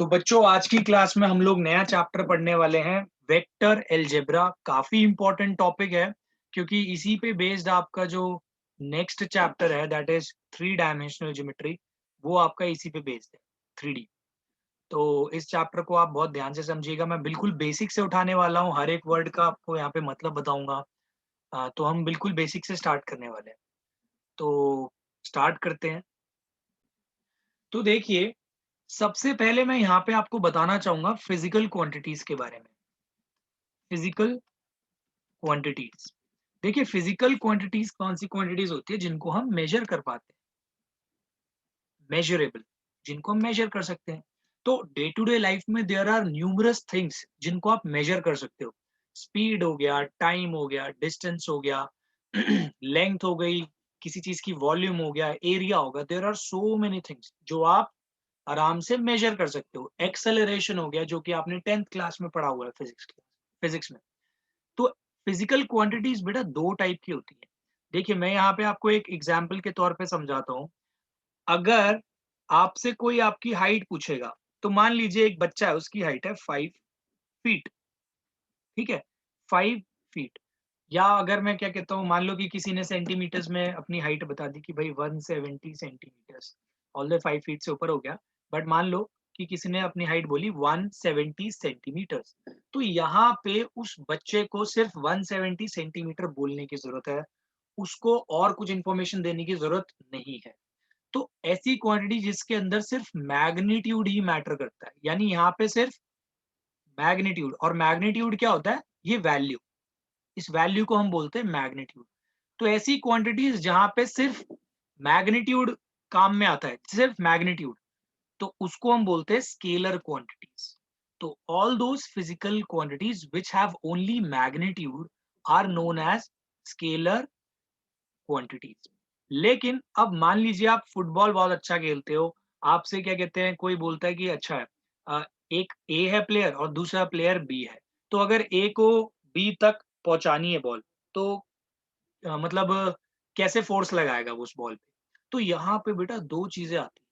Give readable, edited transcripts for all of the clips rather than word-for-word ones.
तो बच्चों आज की क्लास में हम लोग नया चैप्टर पढ़ने वाले हैं वेक्टर अलजेब्रा। काफी इंपॉर्टेंट टॉपिक है क्योंकि इसी पे बेस्ड आपका जो नेक्स्ट चैप्टर है that is three dimensional geometry, वो आपका इसी पे बेस्ड है, 3D। तो इस चैप्टर को आप बहुत ध्यान से समझिएगा। मैं बिल्कुल बेसिक से उठाने वाला हूँ, हर एक वर्ड का आपको यहाँ पे मतलब बताऊंगा। तो हम बिल्कुल बेसिक से स्टार्ट करने वाले हैं। तो स्टार्ट करते हैं। तो देखिए, सबसे पहले मैं यहाँ पे आपको बताना चाहूंगा फिजिकल क्वांटिटीज के बारे में। फिजिकल क्वांटिटीज, देखिए फिजिकल क्वांटिटीज कौन सी क्वांटिटीज होती है जिनको हम मेजर कर पाते हैं, मेजरेबल, जिनको हम मेजर कर सकते हैं। तो डे टू डे लाइफ में देयर आर न्यूमरस थिंग्स जिनको आप मेजर कर सकते हो। स्पीड हो गया, टाइम हो गया, डिस्टेंस हो गया, लेंथ हो गई, किसी चीज की वॉल्यूम हो गया, एरिया होगा। There are so many things जो आप आराम से मेजर कर सकते हो। एक्सेलरेशन हो गया, जो कि आपने 10th क्लास में पढ़ा हुआ है फिजिक्स में। तो फिजिकल क्वांटिटीज बेटा दो टाइप की होती है। देखिए मैं यहाँ पे आपको एक एग्जाम्पल के तौर पे समझाता हूँ। अगर आपसे कोई आपकी हाइट पूछेगा, तो मान लीजिए एक बच्चा है, उसकी हाइट है 5 फीट, ठीक है, 5 फीट। या अगर मैं क्या कहता हूँ, मान लो कि किसी ने सेंटीमीटर्स में अपनी हाइट बता दी कि भाई 170 सेंटीमीटर्स, ऑल 5 फीट से ऊपर हो गया, बट मान लो कि किसी ने अपनी हाइट बोली 170 सेंटीमीटर्स। तो यहाँ पे उस बच्चे को सिर्फ 170 सेंटीमीटर बोलने की जरूरत है, उसको और कुछ इंफॉर्मेशन देने की जरूरत नहीं है। तो ऐसी क्वांटिटी जिसके अंदर सिर्फ मैग्नीट्यूड ही मैटर करता है, यानी यहाँ पे सिर्फ मैग्नीट्यूड, और मैग्नीट्यूड क्या होता है, ये वैल्यू, इस वैल्यू को हम बोलते हैं मैग्नीट्यूड। तो ऐसी क्वांटिटीज जहां पे सिर्फ मैग्नीट्यूड काम में आता है, सिर्फ मैग्नीट्यूड, तो उसको हम बोलते हैं स्केलर क्वांटिटीज। तो all those physical quantities which have only magnitude are known as scalar quantities. लेकिन अब मान लीजिए आप फुटबॉल बहुत अच्छा खेलते हो, आपसे क्या कहते हैं, कोई बोलता है कि अच्छा है, एक ए है प्लेयर और दूसरा प्लेयर बी है। तो अगर ए को बी तक पहुंचानी है बॉल, तो मतलब कैसे फोर्स लगाएगा वो उस बॉल पे। तो यहाँ पे बेटा दो चीजें आती हैं।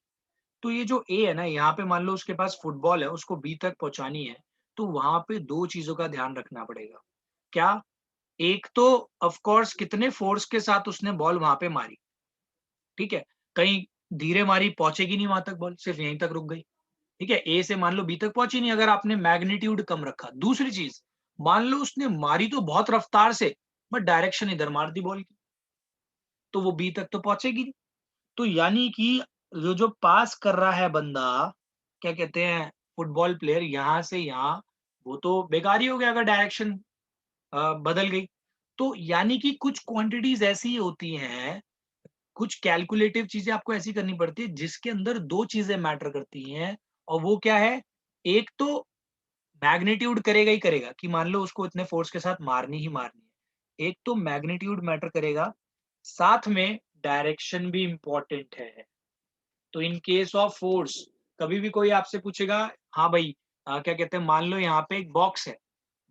तो ये जो ए है ना, यहाँ पे मान लो उसके पास फुटबॉल है, उसको बी तक पहुंचानी है, तो वहां पे दो चीजों का ध्यान रखना पड़ेगा। क्या? एक तो ऑफ कोर्स कितने फोर्स के साथ उसने बॉल वहां पे मारी, ठीक है। कहीं धीरे मारी, पहुंचेगी नहीं वहां तक बॉल, सिर्फ यहीं तक रुक गई, ठीक है। ए से मान लो बी तक पहुंची नहीं, अगर आपने मैग्नीट्यूड कम रखा। दूसरी चीज, मान लो उसने मारी तो बहुत रफ्तार से, बट डायरेक्शन इधर मार दी बॉल की, तो वो बी तक तो पहुंचेगी नहीं। तो यानी कि जो पास कर रहा है बंदा, क्या कहते हैं, फुटबॉल प्लेयर, यहाँ से यहाँ, वो तो बेकार ही हो गया अगर डायरेक्शन बदल गई। तो यानी कि कुछ क्वांटिटीज ऐसी होती हैं, कुछ कैलकुलेटिव चीजें आपको ऐसी करनी पड़ती है जिसके अंदर दो चीजें मैटर करती हैं। और वो क्या है? एक तो मैग्नीट्यूड करेगा ही करेगा, कि मान लो उसको इतने फोर्स के साथ मारनी ही मारनी है। एक तो मैग्नीट्यूड मैटर करेगा, साथ में डायरेक्शन भी इंपॉर्टेंट है। तो इन केस ऑफ फोर्स, कभी भी कोई आपसे पूछेगा, हाँ भाई, क्या कहते हैं, मान लो यहाँ पे एक बॉक्स है,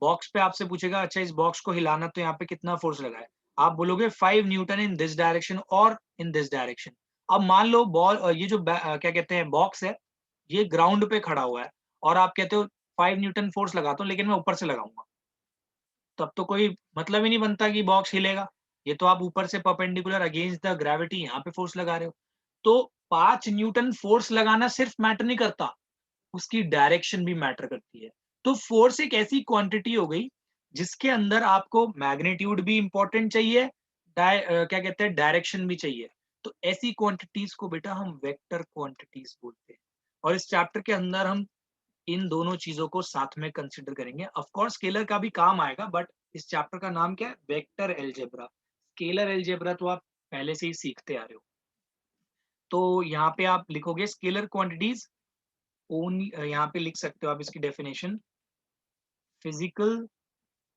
बॉक्स पे आपसे पूछेगा अच्छा इस बॉक्स को हिलाना, तो यहाँ पे कितना फोर्स लगा है। आप बोलोगे 5 न्यूटन इन दिस डायरेक्शन और इन दिस डायरेक्शन। अब मान लो बॉल, ये जो क्या कहते हैं बॉक्स है, ये ग्राउंड पे खड़ा हुआ है, और आप कहते हो 5 न्यूटन फोर्स लगाता हूँ लेकिन मैं ऊपर से लगाऊंगा, तब तो कोई मतलब ही नहीं बनता कि बॉक्स हिलेगा। ये तो आप ऊपर से परपेंडिकुलर अगेंस्ट द ग्रेविटी यहाँ पे फोर्स लगा रहे हो। तो 5 न्यूटन फोर्स लगाना सिर्फ मैटर नहीं करता, उसकी डायरेक्शन भी मैटर करती है। तो फोर्स एक ऐसी क्वांटिटी हो गई जिसके अंदर आपको मैग्नीट्यूड भी इंपॉर्टेंट चाहिए, क्या कहते हैं, डायरेक्शन भी चाहिए। तो ऐसी क्वांटिटीज को बेटा हम वेक्टर क्वांटिटीज बोलते हैं। और इस चैप्टर के अंदर हम इन दोनों चीजों को साथ में कंसिडर करेंगे। ऑफ कोर्स स्केलर का भी काम आएगा, बट इस चैप्टर का नाम क्या है? Vector algebra. स्केलर अलजेब्रा तो आप पहले से ही सीखते आ रहे हो। तो यहाँ पे आप लिखोगे स्केलर क्वांटिटीज ओनली, यहाँ पे लिख सकते हो आप इसकी definition, physical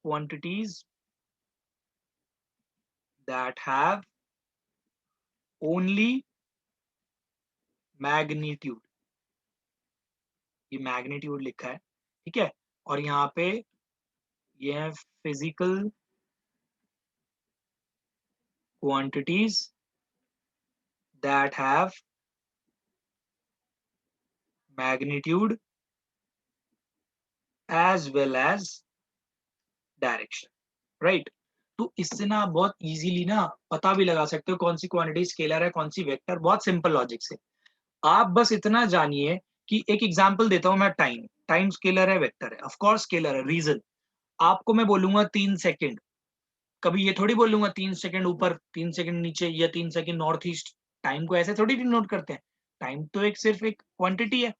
quantities that have only magnitude. ये मैग्नीट्यूड लिखा है, ठीक है। और यहाँ पे ये है physical quantities that have magnitude as well as direction, right. तो इससे ना आप बहुत इजीली ना पता भी लगा सकते हो कौन सी क्वांटिटी स्केलर है, कौन सी वेक्टर, बहुत सिंपल लॉजिक से। आप बस इतना जानिए कि एक एग्जांपल देता हूं मैं, टाइम, टाइम स्केलर है वेक्टर है? ऑफ कोर्स स्केलर है। रीजन, आपको मैं बोलूंगा 3 सेकंड, कभी ये थोड़ी बोलूंगा 3 सेकंड ऊपर 3 सेकंड नीचे या 3 सेकंड नॉर्थ ईस्ट। टाइम को ऐसे थोड़ी डिनोट करते हैं। टाइम तो एक सिर्फ एक क्वांटिटी है,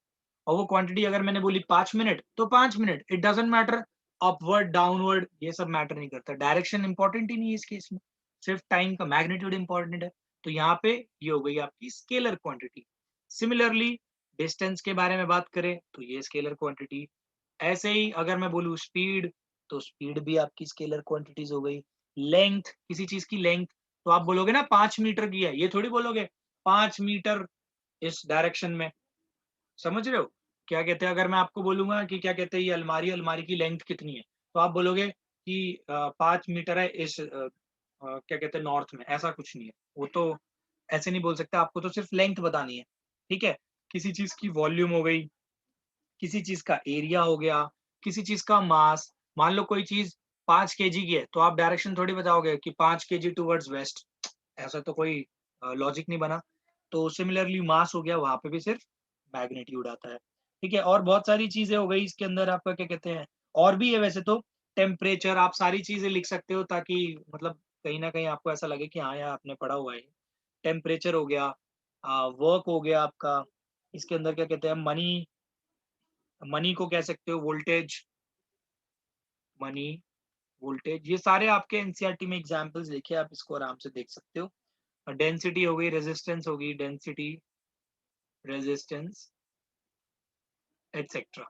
और वो क्वांटिटी अगर मैंने बोली 5 मिनट तो 5 minute, it doesn't matter upward downward, ये सब मैटर नहीं करता। डायरेक्शन इंपॉर्टेंट ही नहीं है इस केस में, सिर्फ टाइम का मैग्नीट्यूड इंपॉर्टेंट है। तो यहाँ पे ये हो गई आपकी स्केलर क्वांटिटी। सिमिलरली डिस्टेंस के बारे में बात करें तो ये स्केलर क्वांटिटी। ऐसे ही अगर मैं बोलूँ स्पीड, तो स्पीड भी आपकी स्केलर क्वांटिटीज हो गई। लेंथ, किसी चीज की लेंथ, तो आप बोलोगे ना 5 मीटर की है, ये थोड़ी बोलोगे 5 मीटर इस डायरेक्शन में। समझ रहे हो क्या कहते हैं? अगर मैं आपको बोलूंगा कि क्या कहते हैं ये अलमारी, अलमारी की लेंथ कितनी है, तो आप बोलोगे कि 5 मीटर है इस क्या कहते हैं नॉर्थ में, ऐसा कुछ नहीं है। वो तो ऐसे नहीं बोल सकते, आपको तो सिर्फ लेंथ बतानी है, ठीक है। किसी चीज की वॉल्यूम हो गई, किसी चीज का एरिया हो गया, किसी चीज का मास। मान लो कोई चीज 5 kg की है, तो आप डायरेक्शन थोड़ी बताओगे कि 5 kg टूवर्ड्स वेस्ट, ऐसा तो कोई लॉजिक नहीं बना। तो सिमिलरली मास हो गया, वहां पे भी सिर्फ मैग्नीट्यूड आता है, ठीक है। और बहुत सारी चीजें हो गई इसके अंदर, आपका क्या कहते हैं, और भी है वैसे तो। टेम्परेचर, आप सारी चीजें लिख सकते हो ताकि मतलब कहीं ना कहीं आपको ऐसा लगे कि हाँ यार आपने पढ़ा हुआ है। टेम्परेचर हो गया, वर्क हो गया आपका, इसके अंदर क्या कहते हैं मनी, मनी को कह सकते हो वोल्टेज, मनी, वोल्टेज, ये सारे आपके एनसीईआरटी में एग्जांपल्स लिखे, आप इसको आराम से देख सकते हो। डेंसिटी हो गई, रेजिस्टेंस हो गई, डेंसिटी, रेजिस्टेंस, एटसेट्रा,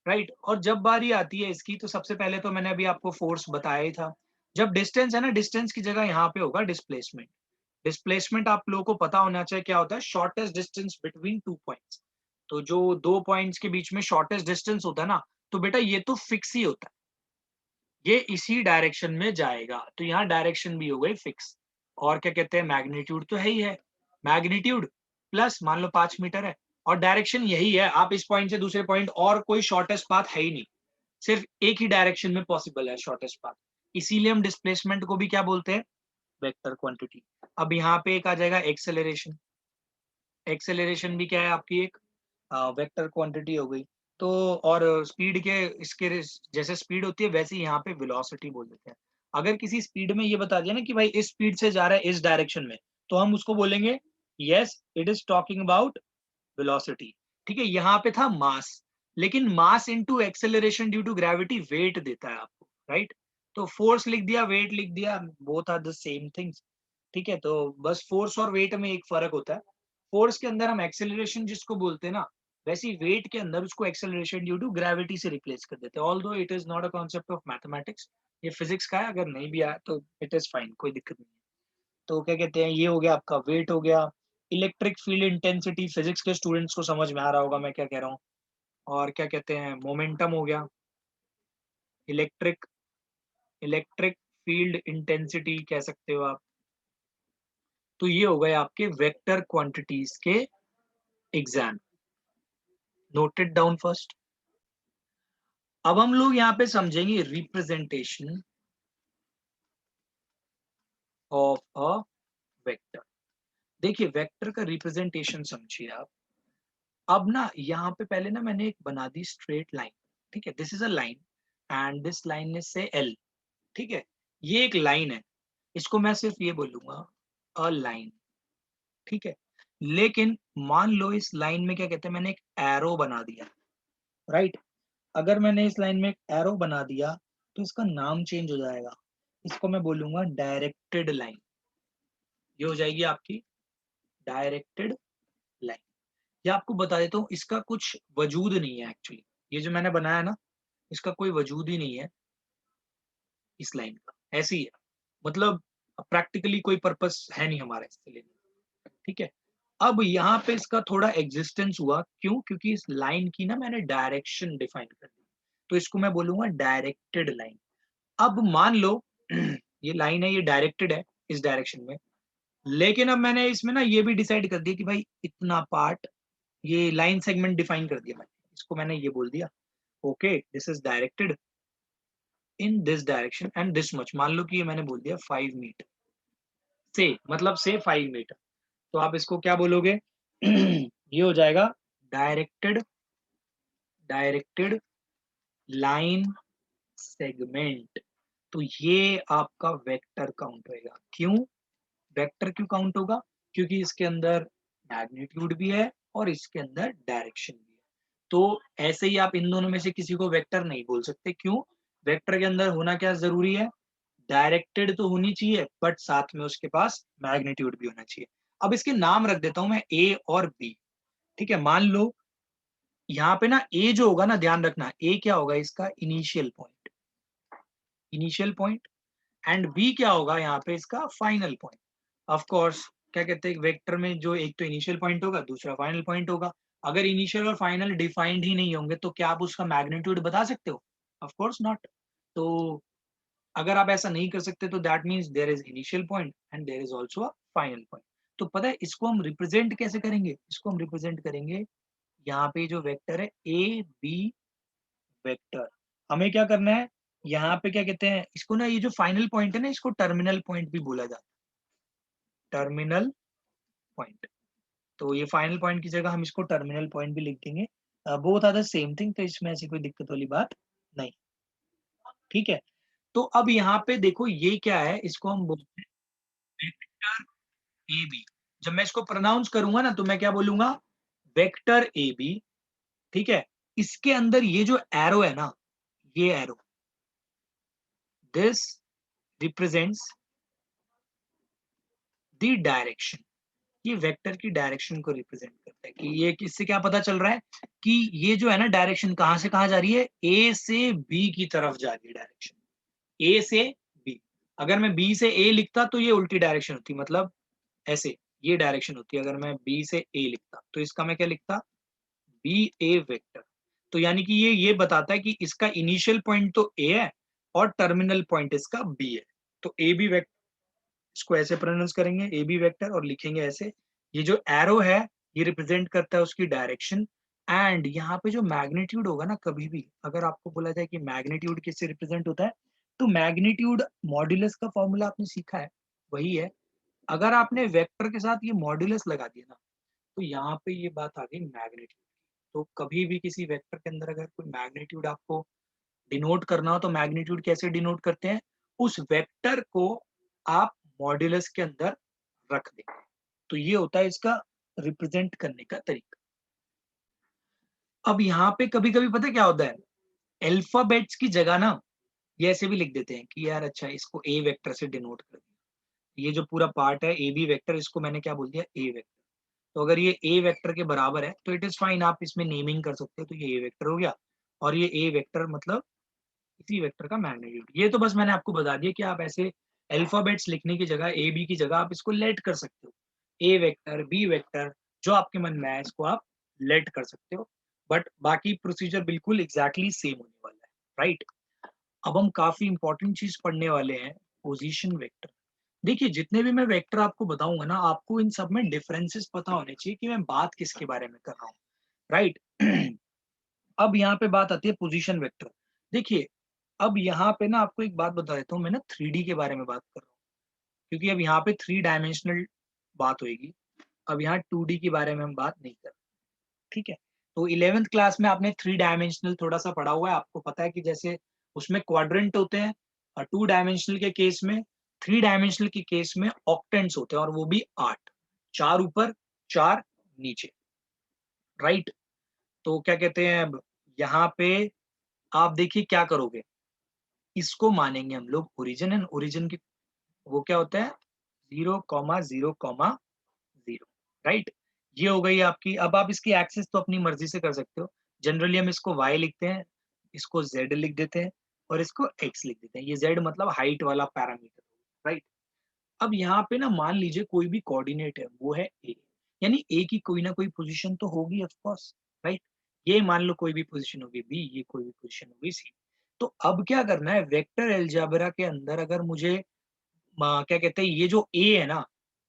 राइट। और जब बारी आती है इसकी, तो सबसे पहले तो मैंने अभी आपको फोर्स बताया ही था। जब डिस्टेंस है ना, डिस्टेंस की जगह यहाँ पे होगा डिस्प्लेसमेंट। डिस्प्लेसमेंट आप लोगों को पता होना चाहिए क्या होता है, शॉर्टेस्ट डिस्टेंस बिटवीन 2 पॉइंट्स। तो जो 2 पॉइंट्स के बीच में शॉर्टेस्ट डिस्टेंस होता है ना, तो बेटा ये तो फिक्स ही होता है, ये इसी डायरेक्शन में जाएगा। तो यहाँ डायरेक्शन भी हो गई फिक्स। और क्या कहते हैं, मैग्नीट्यूड तो है ही है, मैग्नीट्यूड प्लस मान लो 5 मीटर है, और डायरेक्शन यही है, आप इस पॉइंट से दूसरे पॉइंट, और कोई शॉर्टेस्ट पाथ है ही नहीं, सिर्फ एक ही डायरेक्शन में पॉसिबल है शॉर्टेस्ट पाथ। इसीलिए हम डिस्प्लेसमेंट को भी क्या बोलते हैं, वेक्टर क्वांटिटी। अब यहाँ पे एक आ जाएगा एक्सेलरेशन। एक्सेलरेशन भी क्या है आपकी एक वेक्टर क्वांटिटी हो गई। तो और स्पीड के इसके जैसे स्पीड होती है वैसे ही यहाँ पे वेलोसिटी बोल देते हैं। अगर किसी स्पीड में ये बता दिया ना कि भाई इस स्पीड से जा रहा है इस डायरेक्शन में, तो हम उसको बोलेंगे yes it is talking about velocity, ठीक है। यहाँ पे था मास, लेकिन mass into acceleration due to gravity weight देता है आपको, राइट। तो फोर्स लिख दिया, वेट लिख दिया, both are the same things, ठीक है। तो बस फोर्स और वेट में एक फर्क होता है। फोर्स के अंदर हम एक्सेलरेशन जिसको बोलते हैं ना, वैसे ही वेट के अंदर उसको एक्सेलरेशन ड्यू टू ग्रेविटी से रिप्लेस कर देते हैं। Although it is not a concept of mathematics, ये फिजिक्स का है, अगर नहीं भी आया तो इट इज फाइन, कोई दिक्कत नहीं है। तो क्या कहते हैं, ये हो गया आपका वेट हो गया। इलेक्ट्रिक फील्ड इंटेंसिटी, फिजिक्स के स्टूडेंट्स को समझ में आ रहा होगा मैं क्या कह रहा हूँ। और क्या कहते हैं, मोमेंटम हो गया, इलेक्ट्रिक, इलेक्ट्रिक फील्ड इंटेंसिटी कह सकते हो आप। तो ये हो गए आपके वेक्टर क्वांटिटीज के एग्जाम, नोटेड डाउन फर्स्ट। अब हम लोग यहाँ पे समझेंगे रिप्रेजेंटेशन ऑफ अ वेक्टर। देखिए वेक्टर का रिप्रेजेंटेशन समझिए आप। अब ना यहाँ पे पहले ना मैंने एक बना दी स्ट्रेट लाइन, ठीक है, this is a line and this line is से एल, ठीक है। ये एक लाइन है, इसको मैं सिर्फ ये बोलूंगा अ लाइन, ठीक है। लेकिन मान लो इस लाइन में क्या कहते हैं, मैंने एक एरो बना दिया, राइट। अगर मैंने इस लाइन में एक एरो बना दिया, तो इसका नाम चेंज हो जाएगा, इसको मैं बोलूंगा डायरेक्टेड लाइन। ये हो जाएगी आपकी डायरेक्टेड लाइन। ये आपको बता देता हूँ, इसका कुछ वजूद नहीं है एक्चुअली, ये जो मैंने बनाया ना, इसका कोई वजूद ही नहीं है इस लाइन का, ऐसी ही है। मतलब प्रैक्टिकली कोई पर्पस है नहीं हमारा इसके लिए, ठीक है। अब यहाँ पे इसका थोड़ा एग्जिस्टेंस हुआ, क्यों? क्योंकि इस लाइन की ना मैंने डायरेक्शन डिफाइन कर दी, तो इसको मैं बोलूंगा डायरेक्टेड लाइन। अब मान लो ये लाइन है, ये डायरेक्टेड है इस डायरेक्शन में, लेकिन अब मैंने इसमें ना ये भी डिसाइड कर दिया कि भाई इतना पार्ट, ये लाइन सेगमेंट डिफाइन कर दिया मैंने, इसको मैंने ये बोल दिया okay, this is directed in this direction and this much, मान लो कि ये मैंने बोल दिया 5 मीटर से, मतलब से 5 मीटर, तो आप इसको क्या बोलोगे? ये हो जाएगा डायरेक्टेड डायरेक्टेड लाइन सेगमेंट। तो ये आपका वेक्टर काउंट होएगा। क्यों वेक्टर क्यों काउंट होगा? क्योंकि इसके अंदर मैग्नीट्यूड भी है और इसके अंदर डायरेक्शन भी है। तो ऐसे ही आप इन दोनों में से किसी को वेक्टर नहीं बोल सकते। क्यों? वेक्टर के अंदर होना क्या जरूरी है? डायरेक्टेड तो होनी चाहिए, बट साथ में उसके पास मैग्नीट्यूड भी होना चाहिए। अब इसके नाम रख देता हूं मैं ए और बी। ठीक है, मान लो यहाँ पे ना ए जो होगा ना, ध्यान रखना, ए क्या होगा? इसका initial point, initial point, and B क्या होगा यहाँ पे? इसका फाइनल पॉइंट। ऑफ कोर्स, क्या कहते हैं, वेक्टर में जो एक तो इनिशियल पॉइंट होगा, दूसरा फाइनल पॉइंट होगा। अगर इनिशियल और फाइनल डिफाइंड ही नहीं होंगे तो क्या आप उसका मैग्नीट्यूड बता सकते हो? Of course not. तो अगर आप ऐसा नहीं कर सकते तो that means there is initial point and there is also a final point. तो पता है इसको हम रिप्रेजेंट कैसे करेंगे? इसको हम रिप्रेजेंट करेंगे, यहाँ पे जो वेक्टर है ए बी वेक्टर, हमें क्या करना है? यहाँ पे क्या कहते हैं इसको ना, ये जो फाइनल पॉइंट है ना, इसको टर्मिनल पॉइंट भी बोला जाता है, टर्मिनल पॉइंट। तो ये फाइनल पॉइंट की जगह हम इसको टर्मिनल पॉइंट भी लिख देंगे। Both are the same thing, तो इसमें ऐसी कोई दिक्कत वाली बात नहीं। ठीक है, तो अब यहाँ पे देखो ये क्या है, इसको हम बोलते हैं वेक्टर ए बी। जब मैं इसको प्रोनाउंस करूंगा ना तो मैं क्या बोलूंगा? Vector A B. ठीक है, इसके अंदर ये जो एरो है ना, ये arrow, this represents the direction. ये वेक्टर की डायरेक्शन को रिप्रेजेंट करता है। कि ये किससे क्या पता चल रहा है कि ये जो है ना डायरेक्शन कहां से कहां जा रही है? ए से बी की तरफ जा रही है डायरेक्शन, ए से बी। अगर मैं बी से ए लिखता तो ये उल्टी डायरेक्शन होती, मतलब ऐसे ये डायरेक्शन होती है। अगर मैं बी से ए लिखता तो इसका मैं क्या लिखता? B A vector. तो यानी कि ये बताता है कि इसका इनिशियल पॉइंट तो ए है और टर्मिनल पॉइंट इसका बी है। तो ए बी वेक्टर, इसको ऐसे प्रोनाउंस करेंगे ए बी वेक्टर और लिखेंगे ऐसे। ये जो एरो है ये रिप्रेजेंट करता है उसकी डायरेक्शन। एंड यहाँ पे जो मैग्नीट्यूड होगा ना, कभी भी अगर आपको बोला जाए कि मैग्नीट्यूड किससे रिप्रेजेंट होता है, तो मैग्नीट्यूड मॉड्यूलस का फॉर्मूला आपने सीखा है, वही है। अगर आपने वेक्टर के साथ ये मॉड्यूलस लगा दिया ना, तो यहाँ पे ये बात आ गई मैग्नीट्यूड। तो कभी भी किसी वेक्टर के अंदर अगर कोई मैग्नीट्यूड आपको डिनोट करना हो तो मैग्नीट्यूड कैसे डिनोट करते हैं? उस वेक्टर को आप मॉड्यूलस के अंदर रख देंगे। तो ये होता है इसका रिप्रेजेंट करने का तरीका। अब यहाँ पे कभी कभी पता है क्या होता है? अल्फाबेट्स की जगह ना ये ऐसे भी लिख देते हैं कि यार अच्छा इसको ए वेक्टर से डिनोट कर दिया। ये जो पूरा पार्ट है ए बी वेक्टर, इसको मैंने क्या बोल दिया? ए वेक्टर। तो अगर ये ए वेक्टर के बराबर है तो इट इज फाइन, आप इसमें नेमिंग कर सकते हो। तो ये ए वेक्टर हो गया और ये ए वेक्टर मतलब इसी वेक्टर का मैग्नीट्यूड। ये तो बस मैंने आपको बता दिया कि आप ऐसे अल्फाबेट्स लिखने की जगह ए बी की जगह आप इसको लेट कर सकते हो। ए वेक्टर बी वेक्टर जो आपके मन में आए इसको आप लेट कर सकते हो। बट बाकी प्रोसीजर बिल्कुल एग्जैक्टली सेम होने वाला है, राइट? अब हम काफी इंपॉर्टेंट चीज पढ़ने वाले हैं, पोजीशन वेक्टर। देखिए जितने भी मैं वेक्टर आपको बताऊंगा ना, आपको इन सब में डिफरेंसेस पता होने चाहिए कि मैं बात किसके बारे में कर रहा हूँ, राइट? अब यहाँ पे बात आती है पोजीशन वेक्टर। देखिए अब यहाँ पे ना आपको एक बात बता देता हूँ, मैं ना 3D के बारे में बात कर रहा हूँ, क्योंकि अब यहाँ पे 3 डायमेंशनल बात होगी। अब यहाँ 2D के बारे में हम बात नहीं कर रहे, ठीक है? तो 11th क्लास में आपने 3 डायमेंशनल थोड़ा सा पढ़ा हुआ है, आपको पता है कि जैसे उसमें क्वाड्रेंट होते हैं, और 2 डायमेंशनल के केस में, 3 डायमेंशनल के केस में ऑक्टेंट्स होते हैं, और वो भी 8, 4 ऊपर 4 नीचे, राइट? तो क्या कहते हैं, अब यहाँ पे आप देखिए क्या करोगे, इसको मानेंगे हम लोग ओरिजिन, एंड ओरिजिन की वो क्या होता है? 0,0,0, राइट? ये हो गई आपकी। अब आप इसकी एक्सिस तो अपनी मर्जी से कर सकते हो। जनरली हम इसको y लिखते हैं, इसको z लिख देते हैं, और इसको x लिख देते हैं। ये z मतलब हाइट वाला पैरामीटर, राइट? अब यहाँ पे ना मान लीजिए कोई भी कोऑर्डिनेट है, वो है a, यानी a की कोई ना कोई पोजीशन तो होगी ऑफ कोर्स, राइट? ये मान लो कोई भी पोजीशन होगी b, ये कोई भी पोजीशन होगी c। तो अब क्या करना है, वेक्टर अलजेब्रा के अंदर अगर मुझे क्या कहते हैं ये जो a है ना,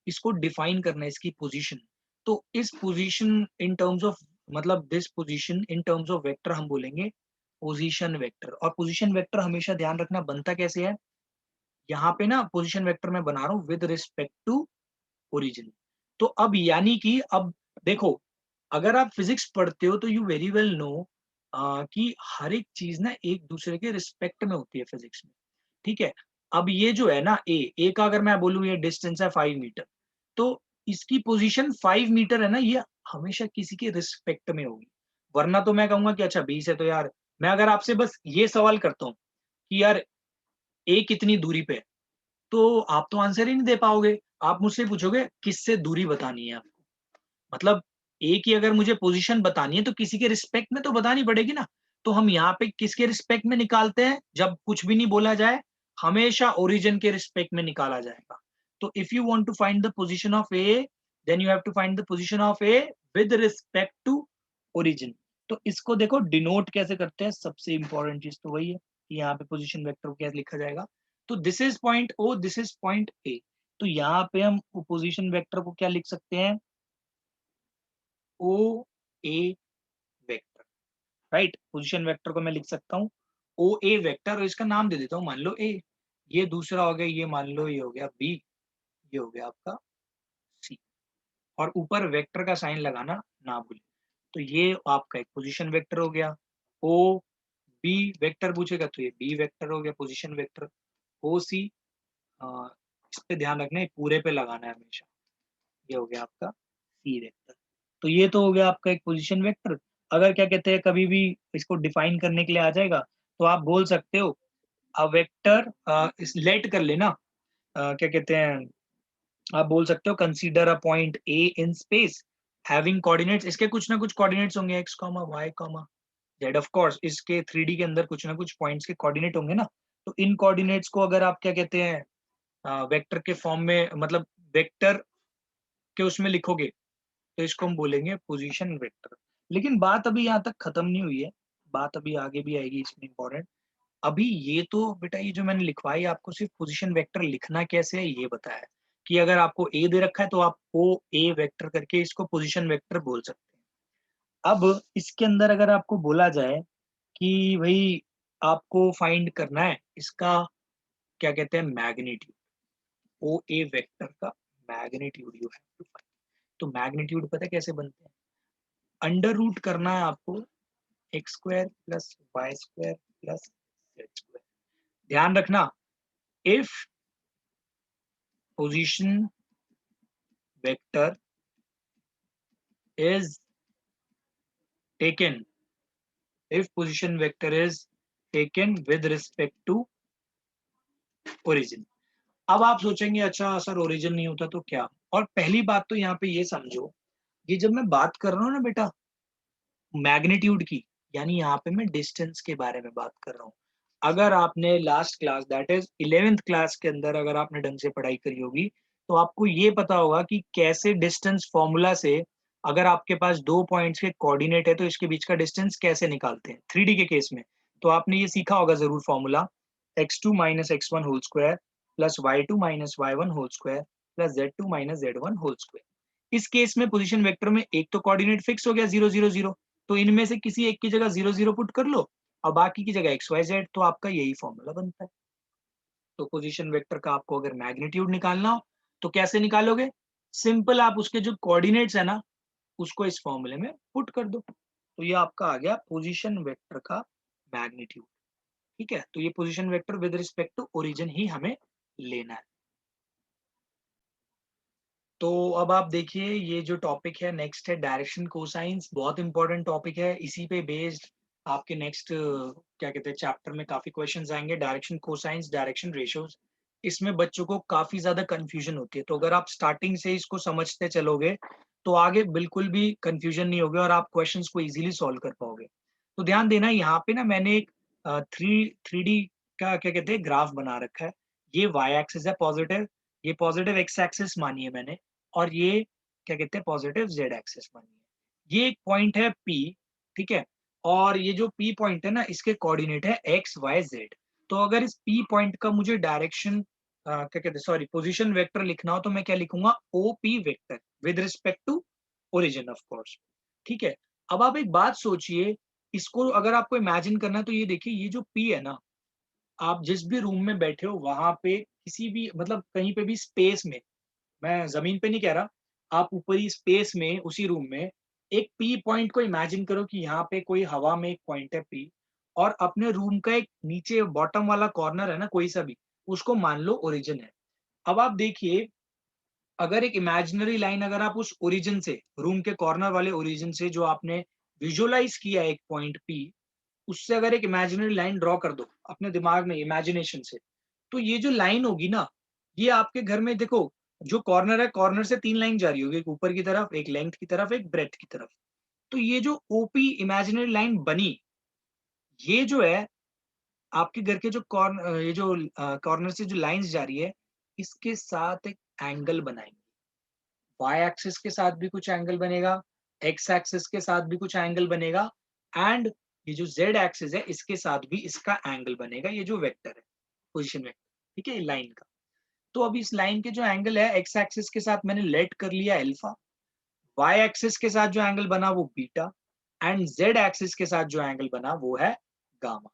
इसको डिफाइन करना है, इसकी पोजीशन। तो इस पोजीशन इन टर्म्स ऑफ, मतलब this position in terms of vector हम बोलेंगे पोजीशन वेक्टर। और पोजीशन वेक्टर हमेशा ध्यान रखना बनता कैसे है, यहाँ पे ना पोजीशन वेक्टर मैं बना रहा हूँ विद रिस्पेक्ट टू ओरिजिन। तो अब यानी कि अब देखो, अगर आप फिजिक्स पढ़ते हो तो यू वेरी वेल नो कि हर एक चीज ना एक दूसरे के रिस्पेक्ट में होती है फिजिक्स में, ठीक है। अब ये जो है ना ए का अगर मैं बोलूँ ये डिस्टेंस है 5 मीटर, तो इसकी पोजीशन 5 मीटर है ना, ये हमेशा किसी के रिस्पेक्ट में होगी। वरना तो मैं कहूंगा कि अच्छा 20 है तो यार, मैं अगर आपसे बस ये सवाल करता हूँ कि यार ए कितनी दूरी पे है, तो आप तो आंसर ही नहीं दे पाओगे। आप मुझसे पूछोगे किससे दूरी बतानी है आपको, मतलब ए की अगर मुझे पोजीशन बतानी है तो किसी के रिस्पेक्ट में तो बतानी पड़ेगी ना। तो हम यहाँ पे किसके रिस्पेक्ट में निकालते हैं, जब कुछ भी नहीं बोला जाए हमेशा ओरिजिन के रिस्पेक्ट में निकाला जाएगा। तो if you want to find the position of A, then you have to find the position of A with respect to origin. तो इसको देखो डिनोट कैसे करते हैं, सबसे इंपॉर्टेंट चीज तो वही है कि यहाँ पे पोजीशन वेक्टर को कैसे लिखा जाएगा। तो this is point O, this is point A. तो यहाँ पे हम पोजीशन वेक्टर को क्या लिख सकते हैं, ओ A vector, right. Position vector को मैं लिख सकता हूँ ओ ए वेक्टर, और इसका नाम दे देता हूँ मान लो ए। ये दूसरा हो गया, ये मान लो ये हो गया बी, ये हो गया आपका सी। और ऊपर वेक्टर का साइन लगाना ना भूलें। तो ये आपका एक पोजीशन वेक्टर हो गया। ओ बी वेक्टर पूछेगा तो ये बी वेक्टर हो गया पोजीशन वेक्टर। ओ सी, इस पे ध्यान रखना है पूरे पे लगाना है हमेशा। ये हो गया आपका सी वेक्टर। तो ये तो हो गया आपका एक पोजीशन वेक्टर। अगर क्या कहते हैं कभी भी इसको डिफाइन करने के लिए आ जाएगा, तो आप बोल सकते हो अ वेक्टर, इस लेट कर लेना, क्या कहते हैं, आप बोल सकते हो consider a point A in space having coordinates. इसके कुछ ना कुछ कोऑर्डिनेट्स होंगे x comma y comma z, of course इसके 3D के अंदर कुछ ना कुछ पॉइंट्स के कोऑर्डिनेट होंगे ना। तो इन कोऑर्डिनेट्स को अगर आप क्या कहते हैं वेक्टर के फॉर्म में, मतलब वेक्टर के उसमें लिखोगे, तो इसको हम बोलेंगे पोजीशन वेक्टर। लेकिन बात अभी यहाँ तक खत्म नहीं हुई है, बात अभी आगे भी आएगी इसमें इम्पोर्टेंट। अभी ये तो बेटा ये जो मैंने लिखवाई आपको सिर्फ पोजीशन वेक्टर लिखना कैसे है ये बताया है, कि अगर आपको ए दे रखा है तो आप ओ ए वेक्टर करके इसको पोजीशन वेक्टर बोल सकते हैं। अब इसके अंदर अगर आपको बोला जाए कि भाई आपको फाइंड करना है इसका क्या कहते हैं मैग्नीट्यूड, ओ ए वेक्टर का magnitude you have to find. तो मैग्नीट्यूड पता है कैसे बनते हैं, अंडर रूट करना है आपको x square plus y square plus z square. ध्यान रखना, if position vector is taken, if position vector is taken with respect to origin। अब आप सोचेंगे अच्छा सर ओरिजिन नहीं होता तो क्या। और पहली बात तो यहाँ पे ये समझो, ये जब मैं बात कर रहा हूँ ना बेटा मैग्नीट्यूड की, यानी यहाँ पे मैं डिस्टेंस के बारे में बात कर रहा हूँ। अगर आपने last class that is 11th class के अंदर अगर आपने ढंग से पढ़ाई करी होगी, तो आपको ये पता होगा कि कैसे डिस्टेंस फॉर्मूला से, अगर आपके पास दो पॉइंट्स के कोऑर्डिनेट है तो इसके बीच का डिस्टेंस कैसे निकालते हैं 3D के केस में। तो आपने ये सीखा होगा जरूर formula, x2 minus x1 whole square plus y2 minus y1 whole square plus z2 minus z1 whole square. इस केस में पोजीशन वेक्टर में एक तो कोऑर्डिनेट फिक्स हो गया 0 0 0, तो इनमें से किसी एक की जगह 0 0 पुट कर लो और बाकी की जगह एक्स वाई जेड, तो आपका यही फॉर्मूला बनता है। तो पोजीशन वेक्टर का आपको अगर मैग्नीट्यूड निकालना हो तो कैसे निकालोगे, सिंपल आप उसके जो कोऑर्डिनेट्स है ना उसको इस फॉर्मूले में पुट कर दो, तो ये आपका आ गया पोजीशन वेक्टर का मैग्नीट्यूड। ठीक है, तो ये position vector with respect to origin ही हमें लेना है। तो अब आप देखिए ये जो टॉपिक है नेक्स्ट है डायरेक्शन कोसाइंस, बहुत इंपॉर्टेंट टॉपिक है। इसी पे बेस्ड आपके नेक्स्ट क्या कहते हैं चैप्टर में काफी क्वेश्चंस आएंगे, डायरेक्शन कोसाइंस डायरेक्शन रेशियोज। इसमें बच्चों को काफी ज्यादा कंफ्यूजन होती है, तो अगर आप स्टार्टिंग से इसको समझते चलोगे तो आगे बिल्कुल भी कंफ्यूजन नहीं होगा और आप क्वेश्चंस को इजीली सॉल्व कर पाओगे। तो ध्यान देना यहाँ पे ना मैंने एक थ्री डी का क्या कहते हैं ग्राफ बना रखा है। ये वाई एक्सिस है पॉजिटिव, ये पॉजिटिव एक्स एक्सिस मानी है मैंने, और ये क्या कहते हैं पॉजिटिव जेड एक्सिस मानी है। ये एक पॉइंट है पी, ठीक है। और ये जो पी पॉइंट है ना इसके कोऑर्डिनेट है एक्स वाई जेड। तो अगर इस पी पॉइंट का मुझे डायरेक्शन क्या कहते हैं सॉरी पोजीशन वेक्टर लिखना हो तो मैं क्या लिखूंगा O P vector with respect to origin of course. ठीक है, अब आप एक बात सोचिए इसको अगर आपको इमेजिन करना है तो ये देखिए, ये जो P है ना, आप जिस भी रूम में बैठे हो वहाँ पे किसी भी मतलब कहीं पे भी स्पेस में, मैं ज़मीन पे नहीं कह रहा, आप ऊपरी स्पेस में उसी रूम में एक P पॉइंट को इमेजिन करो कि यहाँ पे कोई हवा में एक पॉइंट है P, और अपने रूम का एक नीचे बॉटम वाला कॉर्नर है ना कोई सा भी, उसको मान लो ओरिजिन है। अब आप देखिए, अगर एक इमेजिनरी लाइन अगर आप उस ओरिजिन से, रूम के कॉर्नर वाले ओरिजिन से जो आपने विजुअलाइज़ किया है एक पॉइंट P, उससे अगर एक इमेजिनरी लाइन ड्रॉ कर दो अपने दिमाग में इमेजिनेशन से, तो ये जो लाइन होगी ना, ये आपके घर में देखो, जो कॉर्नर है, कॉर्नर से 3 लाइन जा रही होगी, एक ऊपर की तरफ, एक लेंथ की तरफ, एक ब्रेड्थ की तरफ। तो ये जो ओपी इमेजिनरी लाइन बनी, ये जो है आपके घर के जो ये जो कॉर्नर से जो लाइन्स जा रही है, इसके साथ एक एंगल बनाएँगे। वाई एक्सिस के साथ भी कुछ एंगल बनेगा, एक्स एक्सिस के साथ भी कुछ एंगल बनेगा, एंड ये जो जेड एक्सिस है इसके साथ भी इसका एंगल बनेगा, ये जो वेक्टर है, पोजीशन वेक्टर, ठीक है, ये लाइन का। तो अब इस लाइन के जो एंगल है एक्स एक्सिस के साथ मैंने लेट कर लिया अल्फा, वाई एक्सिस के साथ जो एंगल बना वो बीटा, एंड जेड एक्सिस के साथ जो एंगल बना वो है गामा,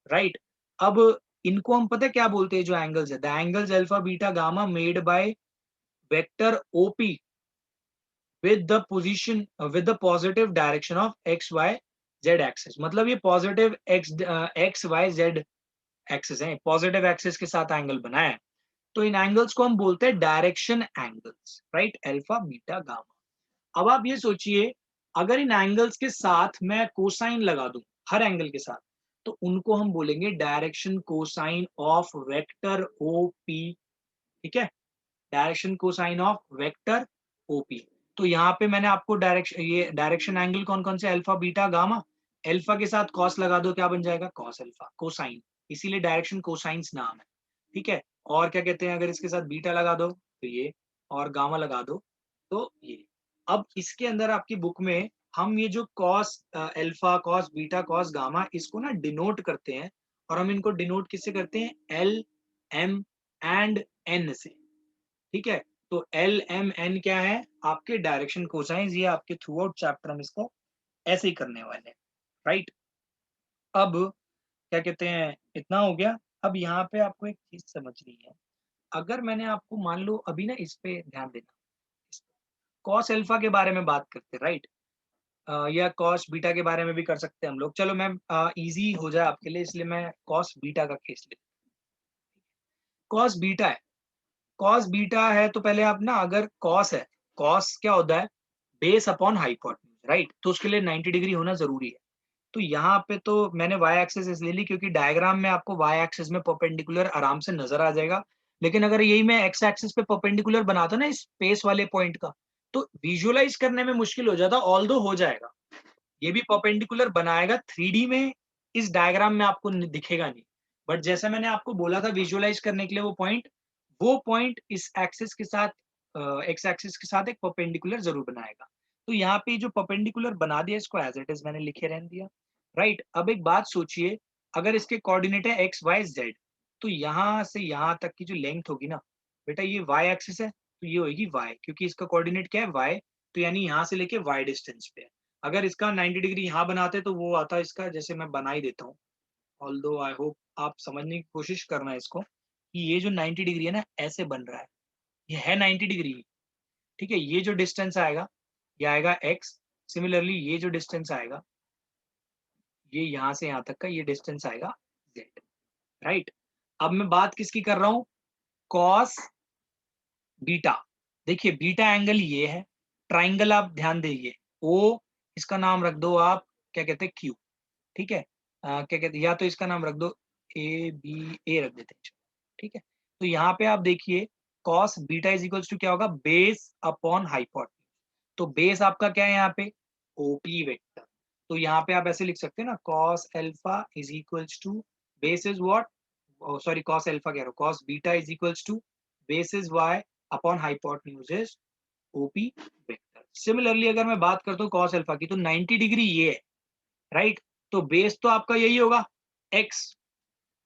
राइट? अब इनको हम पता है क्या बोलते हैं जो एंगल्स है, the angles alpha beta gamma made by vector OP with the position with the positive direction of x y z axis, मतलब ये positive x y z axis है, पॉजिटिव एक्सिस के साथ एंगल बना है। तो इन एंगल्स को हम बोलते हैं direction angles, right? Alpha beta gamma. अब आप ये सोचिए, अगर इन एंगल्स के साथ मैं कोसाइन लगा दूं हर एंगल के साथ, तो उनको हम बोलेंगे direction cosine of vector OP, ठीक है? Direction cosine of vector OP. तो यहाँ पे मैंने आपको डायरेक्शन एंगल कौन कौन से, अल्फा बीटा गामा, अल्फा के साथ कॉस लगा दो, क्या बन जाएगा, कॉस अल्फा, कोसाइन, इसीलिए डायरेक्शन कोसाइंस नाम है, ठीक है? और क्या कहते हैं, अगर इसके साथ बीटा लगा दो तो ये, और गामा लगा दो तो ये। अब इसके अंदर आपकी बुक में हम ये जो cos alpha, cos beta, cos gamma, इसको ना डिनोट करते हैं, और हम इनको डिनोट किससे करते हैं, एल, एम एंड एन से, ठीक है? तो एल एम एन क्या है, आपके डायरेक्शन कोसाइंस, ये आपके थ्रू आउट चैप्टर हम इसको ऐसे ही करने वाले हैं, राइट? अब क्या कहते हैं, इतना हो गया। अब यहाँ पे आपको एक चीज समझनी है, अगर मैंने आपको मान लो अभी ना इस पे ध्यान देना, कॉस अल्फा के बारे में बात करते हैं, राइट? या कॉस बीटा के बारे में भी कर सकते हैं हम लोग, चलो मैम इजी हो जाए आपके लिए इसलिए मैं कॉस बीटा का केस ले, कॉस बीटा है, कॉस बीटा है तो पहले आप ना, अगर कॉस है, कॉस क्या होता है, बेस अपॉन हाइपोटेन्यूज, राइट? तो उसके लिए 90 डिग्री होना जरूरी है। तो यहाँ पे तो मैंने वाई एक्सिस इसलिए ली क्योंकि डायग्राम में आपको वाई एक्सिस में परपेंडिकुलर आराम से नजर आ जाएगा, लेकिन अगर यही मैं एक्स एक्सिस पे परपेंडिकुलर बनाता ना इस स्पेस वाले पॉइंट का, तो विजुअलाइज करने में मुश्किल हो जाता, ऑल्दो हो जाएगा, ये भी परपेंडिकुलर बनाएगा 3D में, इस डायग्राम में आपको दिखेगा नहीं, बट जैसा मैंने आपको बोला था विजुअलाइज करने के लिए वो पॉइंट इस एक्सिस के साथ, एक्स एक्सिस के साथ एक परपेंडिकुलर जरूर बनाएगा। तो यहाँ पे जो परपेंडिकुलर बना दिया इसको एज इट इज मैंने लिखे रहने दिया, राइट? अब एक बात सोचिए, अगर इसके कोऑर्डिनेट है एक्स वाई जेड, तो यहाँ से यहाँ तक की जो लेंथ होगी ना बेटा, ये वाई एक्सिस है तो ये होगी वाई, क्योंकि इसका कोऑर्डिनेट क्या है, वाई, तो यानी यहाँ से लेके वाई डिस्टेंस पे है। अगर इसका 90 डिग्री यहाँ बनाते तो वो आता इसका, जैसे मैं बना ही देता हूँ, ऑल्दो आई होप आप समझने की कोशिश करना है इसको, कि ये जो 90 डिग्री है ना ऐसे बन रहा है, ये है 90 डिग्री, ठीक है? ये जो डिस्टेंस आएगा ये आएगा x, सिमिलरली ये जो डिस्टेंस आएगा ये यहाँ से यहाँ तक का ये डिस्टेंस आएगा z, राइट? अब मैं बात किसकी कर रहा हूँ, कॉस बीटा। देखिए बीटा एंगल ये है, ट्राइंगल आप ध्यान दीजिए, ओ, इसका नाम रख दो आप, क्या कहते हैं, क्यू, ठीक है? क्या कहते हैं, या तो इसका नाम रख दो ए बी, ए रख देते हैं, चलो, ठीक है? तो यहाँ पे आप देखिए cos beta is equals to क्या होगा, बेस अपॉन हाइपोटेन्यूज। तो बेस आपका क्या है यहाँ पे, ओपी वेक्टर। तो यहाँ पे आप ऐसे लिख सकते हैं ना, cos alpha is equals to, base is what, sorry cos alpha कह रहा हूँ, cos beta is equals to base is y upon hypotenuse is OP vector. Similarly अगर मैं बात करता हूँ कॉस अल्फा की, तो 90 डिग्री ये है, राइट? तो बेस तो आपका यही होगा x,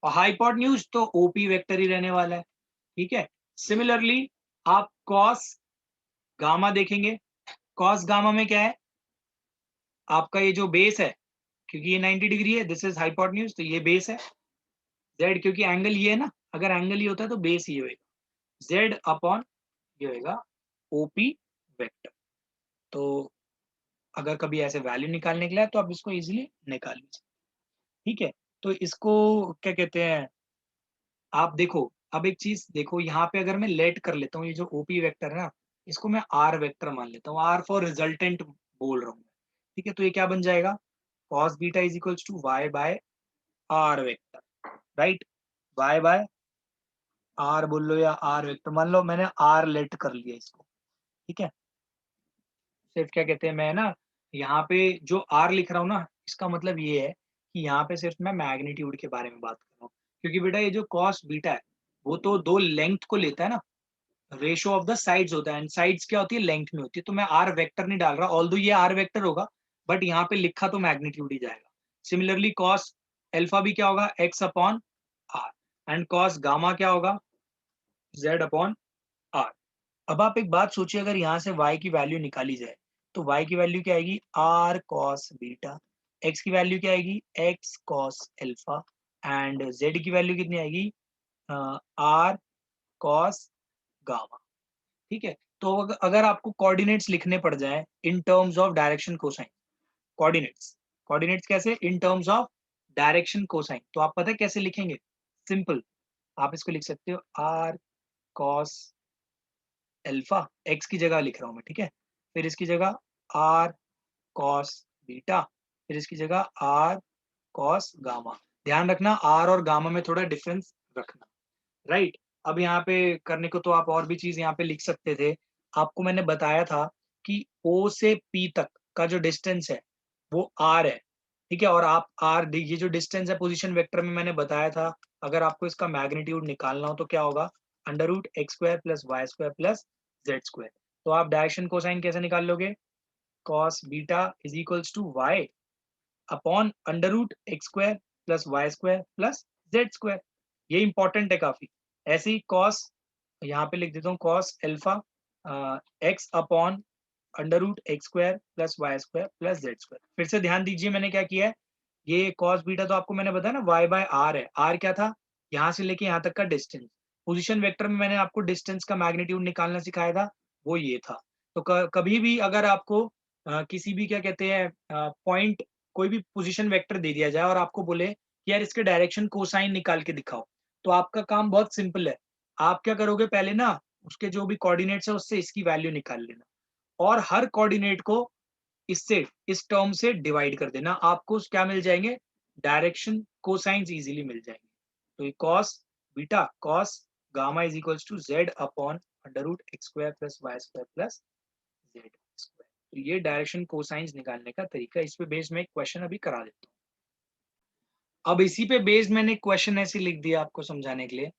और हाइपोटेन्यूज तो ओपी वेक्टर ही रहने वाला है, ठीक है? सिमिलरली आप कॉस गामा देखेंगे, कॉस गामा में क्या है, आपका ये जो बेस है क्योंकि ये 90 डिग्री है, दिस इज हाइपोटेन्यूज, तो ये बेस है। z क्योंकि एंगल ये है ना, अगर एंगल ये होता है तो बेस ये होएगा, z अपॉन ये होएगा ओपी वेक्टर। तो अगर कभी ऐसे वैल्यू निकालने के लिए है, तो आप इसको इजीली निकाल लीजिए। ठीक है, तो इसको क्या कहते हैं, आप देखो, अब एक चीज देखो, यहाँ पे अगर मैं लेट कर लेता हूँ, ये जो ओपी वेक्टर है ना, इसको मैं आर वेक्टर मान लेता हूँ, आर फॉर रिजल्टेंट बोल रहा हूँ मैं। ठीक है, तो ये क्या बन जाएगा, cos beta is equals to y by r vector, right. y by r बोल लो या आर वेक्टर मान लो, मैंने आर लेट कर लिया इसको। ठीक है, सिर्फ क्या कहते हैं, मैं ना यहाँ पे जो आर लिख रहा हूँ ना, इसका मतलब ये है कि यहाँ पे सिर्फ मैं मैग्नीट्यूड के बारे में बात कर रहा हूँ, क्योंकि बेटा ये जो कॉस बीटा है वो तो दो लेंथ को लेता है ना, रेशो ऑफ द साइड्स होता है, एंड साइड्स क्या होती है, लेंथ में होती है। तो मैं आर वेक्टर नहीं डाल रहा, ऑल्दो ये आर वेक्टर होगा, बट यहाँ पे लिखा तो मैग्नीट्यूड ही जाएगा। सिमिलरली कॉस एल्फा भी क्या होगा, x upon r, and cos gamma क्या होगा, जेड अपॉन आर। अब आप एक बात सोचिए, अगर यहाँ से y की वैल्यू निकाली जाए, तो y की वैल्यू क्या आएगी, r cos बीटा, x की वैल्यू क्या आएगी, x cos alpha, and z की वैल्यू कितनी आएगी, r cos गामा। ठीक है, तो अगर आपको कोऑर्डिनेट्स लिखने पड़ जाए in terms of direction cosine, coordinates, coordinates कैसे, in terms of direction cosine, तो आप पता है कैसे लिखेंगे, सिंपल, आप इसको लिख सकते हो r cos अल्फा, x की जगह लिख रहा हूं मैं, ठीक है, फिर इसकी जगह r cos बीटा, फिर इसकी जगह r cos गामा। ध्यान रखना r और गामा में थोड़ा डिफरेंस रखना, राइट। अब यहाँ पे करने को तो आप और भी चीज यहाँ पे लिख सकते थे, आपको मैंने बताया था कि O से P तक का जो डिस्टेंस है वो r है, ठीक है, और आप r ये जो डिस्टेंस है पोजीशन वेक्टर में मैंने बताया था, अगर आपको इसका मैग्नीट्यूड निकालना हो तो क्या होगा, under root x square plus y square plus z square. तो आप डायरेक्शन कोसाइन कैसे निकाल लोगे, cos beta is equals to y upon under root x square plus y square plus z square. ये इंपॉर्टेंट है काफी। ऐसे ही cos, यहाँ पे लिख देता हूँ cos alpha x upon under root x square plus y square plus z square. फिर से ध्यान दीजिए मैंने क्या किया है, ये cos बीटा तो आपको मैंने बताया ना y बाय आर है, r क्या था, यहाँ से लेके यहाँ तक का डिस्टेंस। पोजीशन वेक्टर में मैंने आपको डिस्टेंस का मैग्नीट्यूड निकालना सिखाया था, वो ये था। तो कभी भी अगर आपको किसी भी क्या कहते हैं पॉइंट, कोई भी पोजीशन वेक्टर दे दिया जाए और आपको बोले कि यार इसके डायरेक्शन कोसाइन निकाल के दिखाओ, तो आपका काम बहुत सिंपल है। आप क्या करोगे, पहले ना उसके जो भी कोऑर्डिनेट्स है उससे इसकी वैल्यू निकाल लेना, और हर कोऑर्डिनेट को इससे, इस टर्म से डिवाइड कर देना, आपको क्या मिल जाएंगे, डायरेक्शन कोसाइंस इजीली मिल जाएंगे। तो ये cos beta cos gamma is equals to z upon under root x square plus y square plus z square. तो ये डायरेक्शन कोसाइंस निकालने का तरीका, इस पे बेस्ड मैं एक क्वेश्चन अभी करा देता हूँ। अब इसी पे बेस्ड मैंने क्वेश्चन ऐसे लिख दिया आपको समझाने के लिए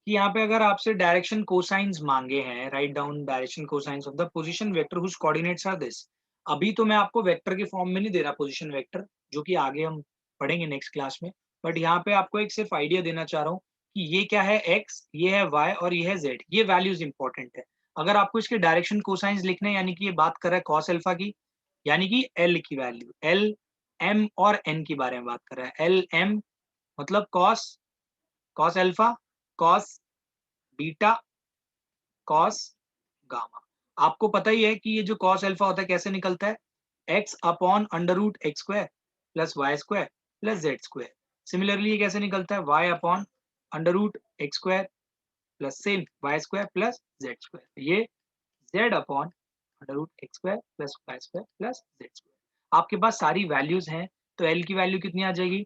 कि यहाँ पे अगर आपसे डायरेक्शन कोसाइंस मांगे हैं, write down direction cosines of the position vector whose coordinates are this. अभी तो मैं आपको वेक्टर के फॉर्म में नहीं दे रहा पोजीशन वेक्टर, जो कि आगे हम पढ़ेंगे नेक्स्ट क्लास में, बट यहाँ पे आपको एक सिर्फ आइडिया देना चाह रहा हूँ कि ये क्या है x, ये है y और ये है z, ये वैल्यूज इंपॉर्टेंट है। अगर आपको इसके डायरेक्शन कोसाइंस लिखने हैं, यानी कि ये बात कर रहा है कॉस अल्फा की, यानी कि l की वैल्यू, l m और n के बारे में बात कर रहा है, l m मतलब cos, cos alpha, cos beta, cos gamma. आपको पता ही है कि ये जो कॉस अल्फा होता है कैसे निकलता है, x upon under root x square plus y square plus z square. Similarly ये कैसे निकलता है, y upon under root x square plus same y square plus z square. ये z upon under root x square plus y square plus z square. आपके पास सारी values हैं, तो एल की वैल्यू कितनी आ जाएगी,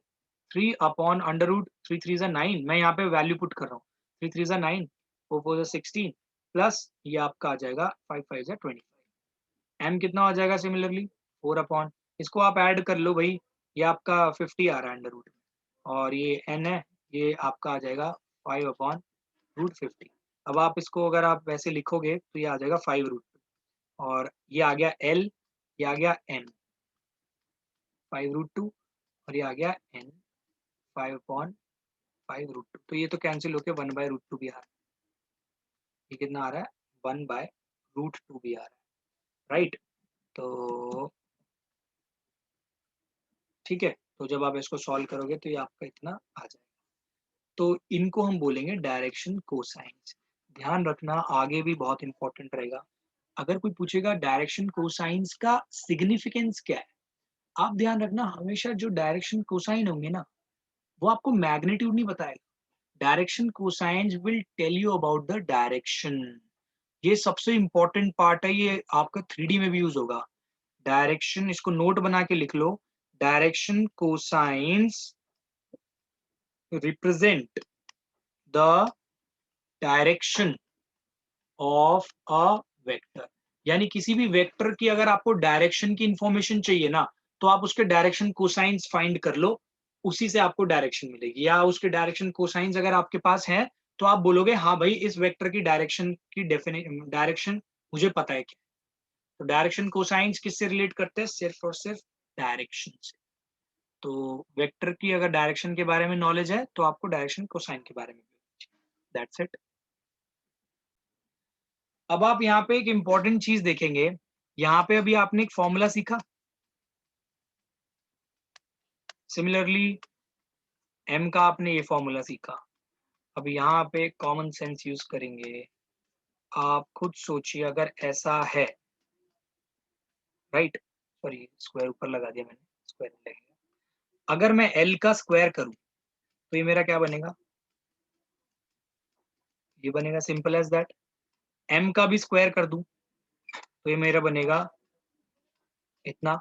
3 अपॉन अंडर रूट 3 3 9, मैं यहाँ पे वैल्यू पुट कर रहा हूँ, 3 3 9, 4 4 16 प्लस ये आपका आ जाएगा 5 5 25। एम कितना हो जाएगा, सिमिलरली 4 अपॉन, इसको आप ऐड कर लो भाई, ये आपका 50 आ रहा है अंडर रूट में, और ये एन है, ये आपका आ जाएगा 5 अपॉन रूट 50। अब आप इसको अगर आप वैसे लिखोगे तो ये आ जाएगा 5 रूट, और ये आ गया एल, ये आ गया एन 5 रूट 2, और ये आ गया एन 5 अपॉन 5 रूट 2। तो ये तो कैंसिल होके 1 बाय रूट 2 भी आ रहा है, ये कितना आ रहा है, 1 बाय रूट 2 भी आ रहा है, राइट। तो ठीक है, तो जब आप इसको सॉल्व करोगे तो ये आपका इतना आ जाएगा। तो इनको हम बोलेंगे डायरेक्शन कोसाइन्स। ध्यान रखना आगे भी बहुत इंपॉर्टेंट रहेगा। अगर कोई पूछेगा डायरेक्शन कोसाइन्स का सिग्निफिकेंस क्या है, आप ध्यान रखना हमेशा जो डायरेक्शन कोसाइन होंगे ना, वो आपको मैग्नीट्यूड नहीं बताएगा। Direction cosines will tell you about the direction. ये सबसे इंपॉर्टेंट पार्ट है, ये आपका 3D में भी यूज होगा। डायरेक्शन, इसको नोट बना के लिख लो। Direction cosines represent the direction of a vector. यानी किसी भी वेक्टर की अगर आपको डायरेक्शन की इंफॉर्मेशन चाहिए ना, तो आप उसके डायरेक्शन कोसाइन्स फाइंड कर लो, उसी से आपको डायरेक्शन मिलेगी। या उसके डायरेक्शन कोसाइन्स अगर आपके पास है तो आप बोलोगे हाँ भाई इस वेक्टर की डायरेक्शन की डायरेक्शन मुझे पता है क्या। तो डायरेक्शन कोसाइन्स किससे रिलेट करते हैं? सिर्फ और सिर्फ डायरेक्शन से। तो वेक्टर की अगर डायरेक्शन के बारे में नॉलेज है तो आपको डायरेक्शन कोसाइन के बारे में भी। That's it. अब आप यहाँ पे एक इंपॉर्टेंट चीज देखेंगे। यहाँ पे अभी आपने एक फॉर्मूला सीखा, सिमिलरली एम का आपने ये फॉर्मूला सीखा। अब यहाँ पे कॉमन सेंस यूज करेंगे। आप खुद सोचिए अगर ऐसा है, राइट, सॉरी स्क्वायर ऊपर लगा दिया मैंने, स्क्वायर लगेगा। अगर मैं एल का स्क्वायर करूं तो ये मेरा क्या बनेगा? ये बनेगा, सिंपल एज दैट। एम का भी स्क्वायर कर दूं तो ये मेरा बनेगा इतना।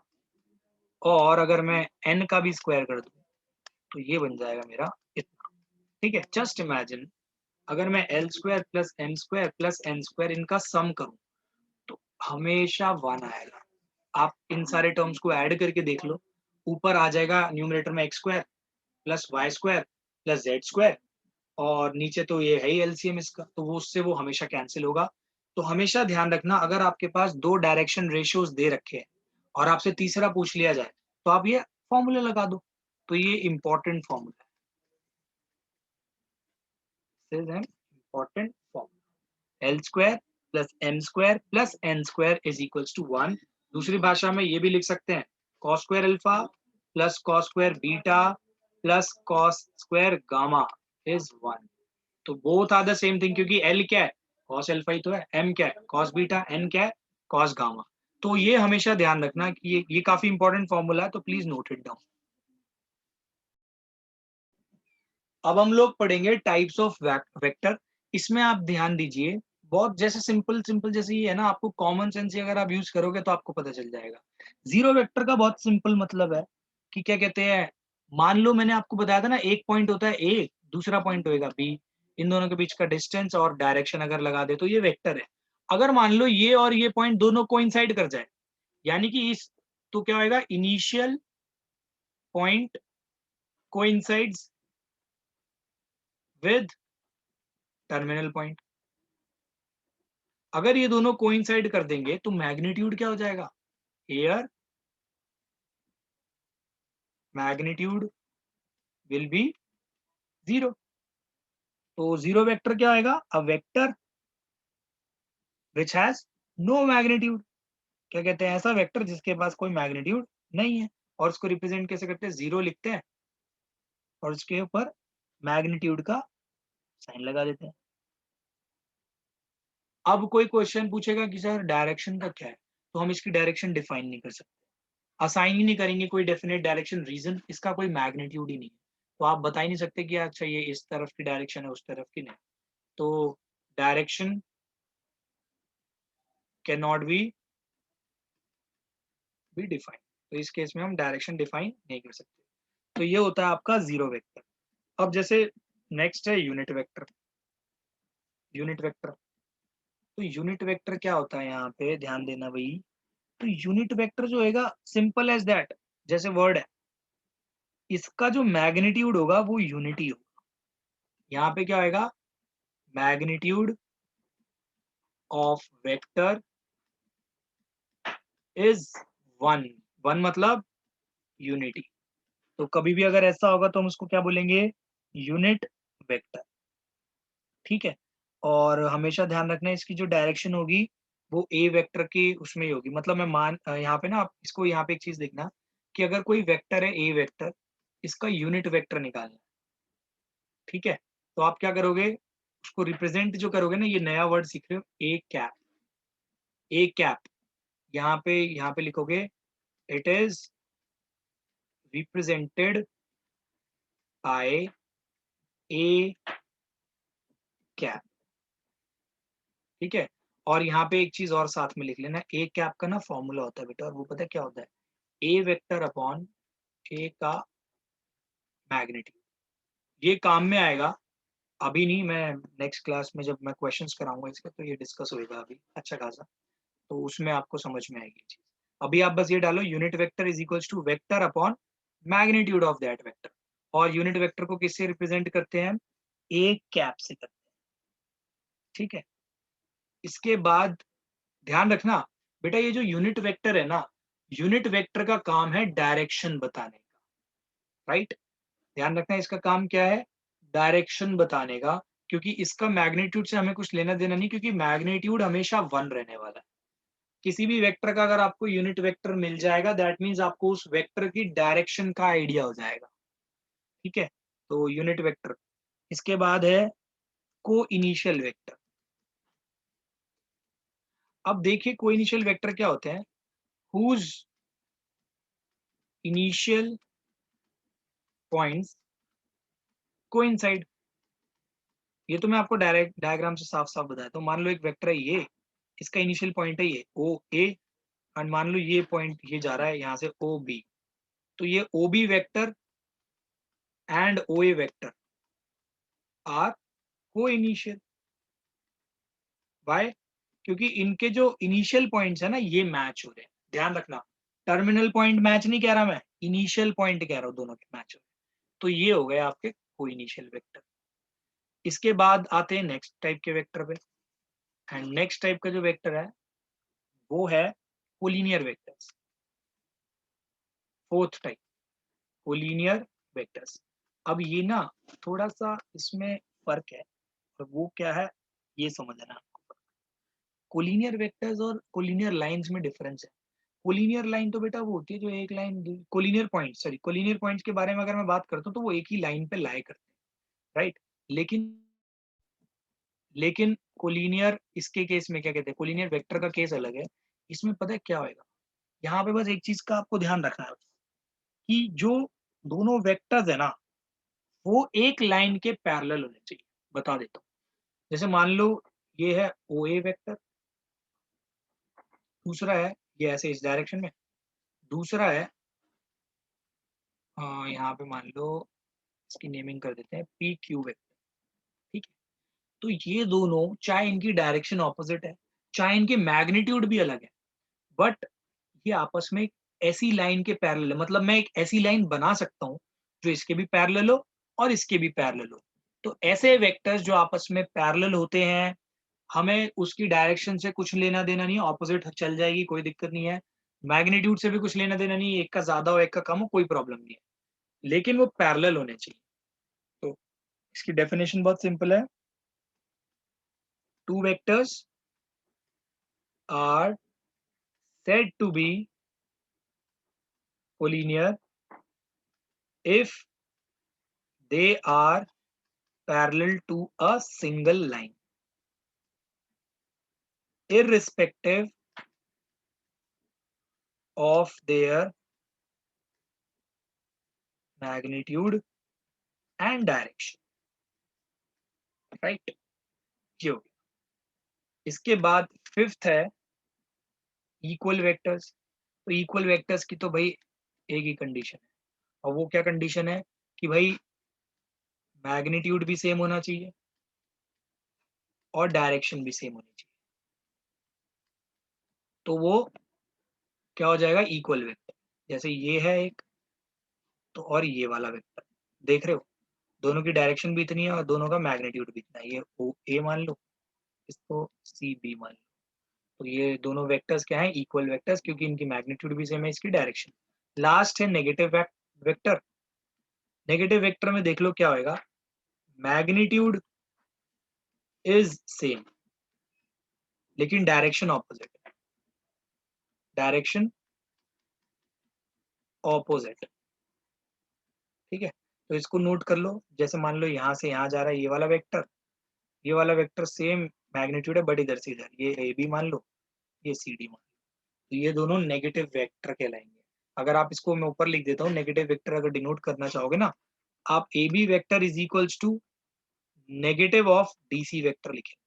और अगर मैं एन का भी स्क्वायर कर दूं तो ये बन जाएगा मेरा इतना। ठीक है, जस्ट इमेजिन अगर मैं l square plus m square plus n square इनका सम करूं तो हमेशा 1 आएगा। आप इन सारे टर्म्स को ऐड करके देख लो, ऊपर आ जाएगा न्यूमरेटर में x square plus y square plus z square, और नीचे तो ये है ही एलसीएम इसका, तो वो उससे वो हमेशा कैंसिल होगा। तो हमेशा ध्यान रखना अगर आपके पास 2 डायरेक्शन रेशियोज दे रखे हैं और आपसे तीसरा पूछ लिया जाए तो आप ये फॉर्मूला लगा दो। तो ये इंपॉर्टेंट फॉर्मूला है, this is an important formula. L square plus m square plus n square is equals to 1। दूसरी भाषा में ये भी लिख सकते हैं, cos square alpha plus cos square beta plus cos square gamma is 1। तो both are the same thing, क्योंकि एल क्या है? कॉस अल्फा ही तो है। एम क्या है? Cos beta. एन क्या है? Cos gamma. तो ये हमेशा ध्यान रखना कि ये काफी इंपॉर्टेंट फॉर्मूला है, तो प्लीज नोट इट डाउन। अब हम लोग पढ़ेंगे टाइप्स ऑफ वेक्टर। इसमें आप ध्यान दीजिए, बहुत जैसे सिंपल सिंपल जैसे ये है ना, आपको कॉमन सेंस ही अगर आप यूज करोगे तो आपको पता चल जाएगा। जीरो वेक्टर का बहुत सिंपल मतलब है कि क्या कहते हैं, मान लो मैंने आपको बताया था ना, एक पॉइंट होता है ए, दूसरा पॉइंट होएगा बी, इन दोनों के बीच का डिस्टेंस और डायरेक्शन अगर लगा दे तो ये वेक्टर है। अगर मान लो ये और ये पॉइंट दोनों कोइंसाइड कर जाए, यानी कि इस, तो क्या होएगा? Initial point coincides with terminal point. अगर ये दोनों कोइंसाइड कर देंगे तो मैग्नीट्यूड क्या हो जाएगा? Here magnitude will be 0। तो जीरो वेक्टर क्या आएगा? A vector which has no magnitude. क्या कहते हैं? ऐसा वेक्टर जिसके पास कोई मैग्नीट्यूड नहीं है। और उसको रिप्रेजेंट कैसे करते हैं? 0 लिखते हैं और उसके ऊपर मैग्नीट्यूड का साइन लगा देते हैं। अब कोई क्वेश्चन पूछेगा कि सर डायरेक्शन का क्या है, तो हम इसकी डायरेक्शन डिफाइन नहीं कर सकते, असाइन ही नहीं करेंगे कोई डेफिनेट डायरेक्शन। रीजन, इसका कोई मैग्नीट्यूड ही नहीं है। तो आप बता ही नहीं सकते कि अच्छा ये इस तरफ की डायरेक्शन है, उस तरफ की नहीं। तो direction can not be defined. तो इस केस में हम डायरेक्शन डिफाइन नहीं कर सकते। तो ये होता है आपका जीरो वेक्टर। अब जैसे नेक्स्ट है यूनिट वेक्टर। यूनिट वेक्टर, तो यूनिट वेक्टर क्या होता है? यहाँ पे ध्यान देना भाई। तो यूनिट वेक्टर जो होगा, सिंपल एज दैट, जैसे वर्ड है, इसका जो मैग्नीट्यूड होगा वो यूनिटी होगा। यहाँ पे क्या होगा? Magnitude of vector is 1। 1 मतलब यूनिटी। तो कभी भी अगर ऐसा होगा तो हम उसको क्या बोलेंगे? Unit vector. ठीक है। और हमेशा ध्यान रखना इसकी जो डायरेक्शन होगी वो ए वेक्टर की उसमें ही होगी। मतलब मैं यहाँ पे ना, आप इसको यहाँ पे एक चीज देखना कि अगर कोई वेक्टर है ए वेक्टर, इसका यूनिट वेक्टर निकालना है, ठीक है। तो आप क्या करोगे, उसको रिप्रेजेंट जो करोगे ना, ये नया वर्ड सीख रहे हो, ए कैप। ए कैप यहाँ पे लिखोगे, it is represented by A cap, ठीक है। और यहाँ पे एक चीज और साथ में लिख लेना, ए कैप का ना फॉर्मूला होता है बेटा, और वो पता है क्या होता है, ए वेक्टर अपॉन ए का मैग्नीट्यूड। ये काम में आएगा, अभी नहीं, मैं नेक्स्ट क्लास में जब मैं क्वेश्चंस कराऊंगा इसके तो ये डिस्कस होएगा अभी अच्छा खासा, तो उसमें आपको समझ में आएगी चीज। अभी आप बस ये डालो, unit vector is equals to vector upon magnitude of that vector. और यूनिट वेक्टर को किससे रिप्रेजेंट करते हैं, ए कैप से करते हैं, ठीक है। इसके बाद ध्यान रखना बेटा, ये जो यूनिट वेक्टर है ना, यूनिट वेक्टर का काम है डायरेक्शन बताने का, राइट। ध्यान रखना इसका काम क्या है, डायरेक्शन बताने का, क्योंकि इसका मैग्नीट्यूड से हमें कुछ लेना देना नहीं, क्योंकि मैग्नीट्यूड हमेशा 1 रहने वाला है। किसी भी वेक्टर का अगर आपको यूनिट वेक्टर मिल जाएगा, दैट मीन्स आपको उस वेक्टर की डायरेक्शन का आइडिया हो जाएगा, ठीक है। तो यूनिट वेक्टर, इसके बाद है को इनिशियल वेक्टर। अब देखिए को इनिशियल वेक्टर क्या होते हैं, हुज इनिशियल पॉइंट्स कोइंसाइड। ये तो मैं आपको डायरेक्ट डायग्राम से साफ साफ बताया, तो मान लो एक वेक्टर है ये, इसका इनिशियल पॉइंट है ये ओ ए, एंड मान लो ये पॉइंट ये जा रहा है यहाँ से ओ बी, तो ये O B vector and O A vector are coinitial. Why, क्योंकि इनके जो इनिशियल पॉइंट्स है ना ये मैच हो रहे हैं। ध्यान रखना, टर्मिनल पॉइंट मैच नहीं कह रहा मैं, इनिशियल पॉइंट कह रहा हूँ, दोनों के मैच हो रहे हैं। तो ये हो गए आपके को इनिशियल वेक्टर। इसके बाद आते हैं नेक्स्ट टाइप के वेक्टर पे, एंड नेक्स्ट टाइप का जो वेक्टर है वो है collinear vectors. Fourth type collinear vectors. अब ये ना थोड़ा सा इसमें फर्क है, और वो क्या है ये समझना आपको। कोलिनियर वेक्टर्स और कोलिनियर लाइंस में डिफरेंस है। कोलिनियर लाइन तो बेटा वो होती है जो एक line, collinear point, sorry collinear points के बारे में अगर मैं बात करता हूँ तो वो एक ही लाइन पे लाए करते हैं, राइट। लेकिन लेकिन कोलिनियर इसके केस में क्या कहते हैं, कोलिनियर वेक्टर का केस अलग है। इसमें पता है क्या होएगा, यहाँ पे बस एक चीज का आपको ध्यान रखना है कि जो दोनों वेक्टर्स है ना, वो एक लाइन के पैरेलल होने चाहिए। बता देता हूँ, जैसे मान लो ये है ओ ए वेक्टर, दूसरा है ये ऐसे इस डायरेक्शन में, दूसरा है यहाँ पे मान लो इसकी नेमिंग कर देते हैं पी क्यू वेक्टर, ठीक है। तो ये दोनों चाहे इनकी डायरेक्शन ऑपोजिट है, चाहे इनके मैग्नीट्यूड भी अलग है, बट ये आपस में एक ऐसी लाइन के पैरेलल है, मतलब मैं एक ऐसी लाइन बना सकता हूँ जो इसके भी पैरेलल हो और इसके भी पैरेलल हो। तो ऐसे वेक्टर्स जो आपस में पैरेलल होते हैं, हमें उसकी डायरेक्शन से कुछ लेना देना नहीं, ऑपोजिट चल जाएगी कोई दिक्कत नहीं है, मैग्नीट्यूड से भी कुछ लेना देना नहीं, एक का ज्यादा हो एक का कम हो कोई प्रॉब्लम नहीं है, लेकिन वो पैरेलल होने चाहिए। तो इसकी डेफिनेशन बहुत सिंपल है, two vectors are said to be collinear if they are parallel to a single line, irrespective of their magnitude and direction, right? ये हो गया। इसके बाद फिफ्थ है इक्वल वेक्टर्स। तो इक्वल वेक्टर्स की तो भाई एक ही कंडीशन है, और वो क्या कंडीशन है कि भाई मैग्नीट्यूड भी सेम होना चाहिए और डायरेक्शन भी सेम होनी चाहिए, तो वो क्या हो जाएगा इक्वल वेक्टर। जैसे ये है एक, तो और ये वाला वेक्टर देख रहे हो, दोनों की डायरेक्शन भी इतनी है और दोनों का मैग्नीट्यूड भी इतना है। ये ओ ए मान लो, इसको सी बी मान लो, तो ये दोनों वेक्टर्स क्या हैं, इक्वल वेक्टर्स, क्योंकि इनकी मैग्नीट्यूड भी सेम है, इसकी डायरेक्शन। लास्ट है नेगेटिव वेक्टर। नेगेटिव वेक्टर में देख लो क्या होएगा, मैग्नीट्यूड इज सेम लेकिन डायरेक्शन ऑपोजिट है, डायरेक्शन ऑपोजिट। ठीक है, तो इसको नोट कर लो। जैसे मान लो यहाँ से यहाँ जा रहा है ये वाला वेक्टर सेम मैग्नीट्यूड है बट इधर से इधर, ये ए बी मान लो, ये सी डी मान लो, तो ये दोनों नेगेटिव वेक्टर कहलाएंगे। अगर आप इसको मैं ऊपर लिख देता हूँ, नेगेटिव वेक्टर अगर डिनोट करना चाहोगे ना, आप A B vector is equals to negative of D C vector लिखेंगे।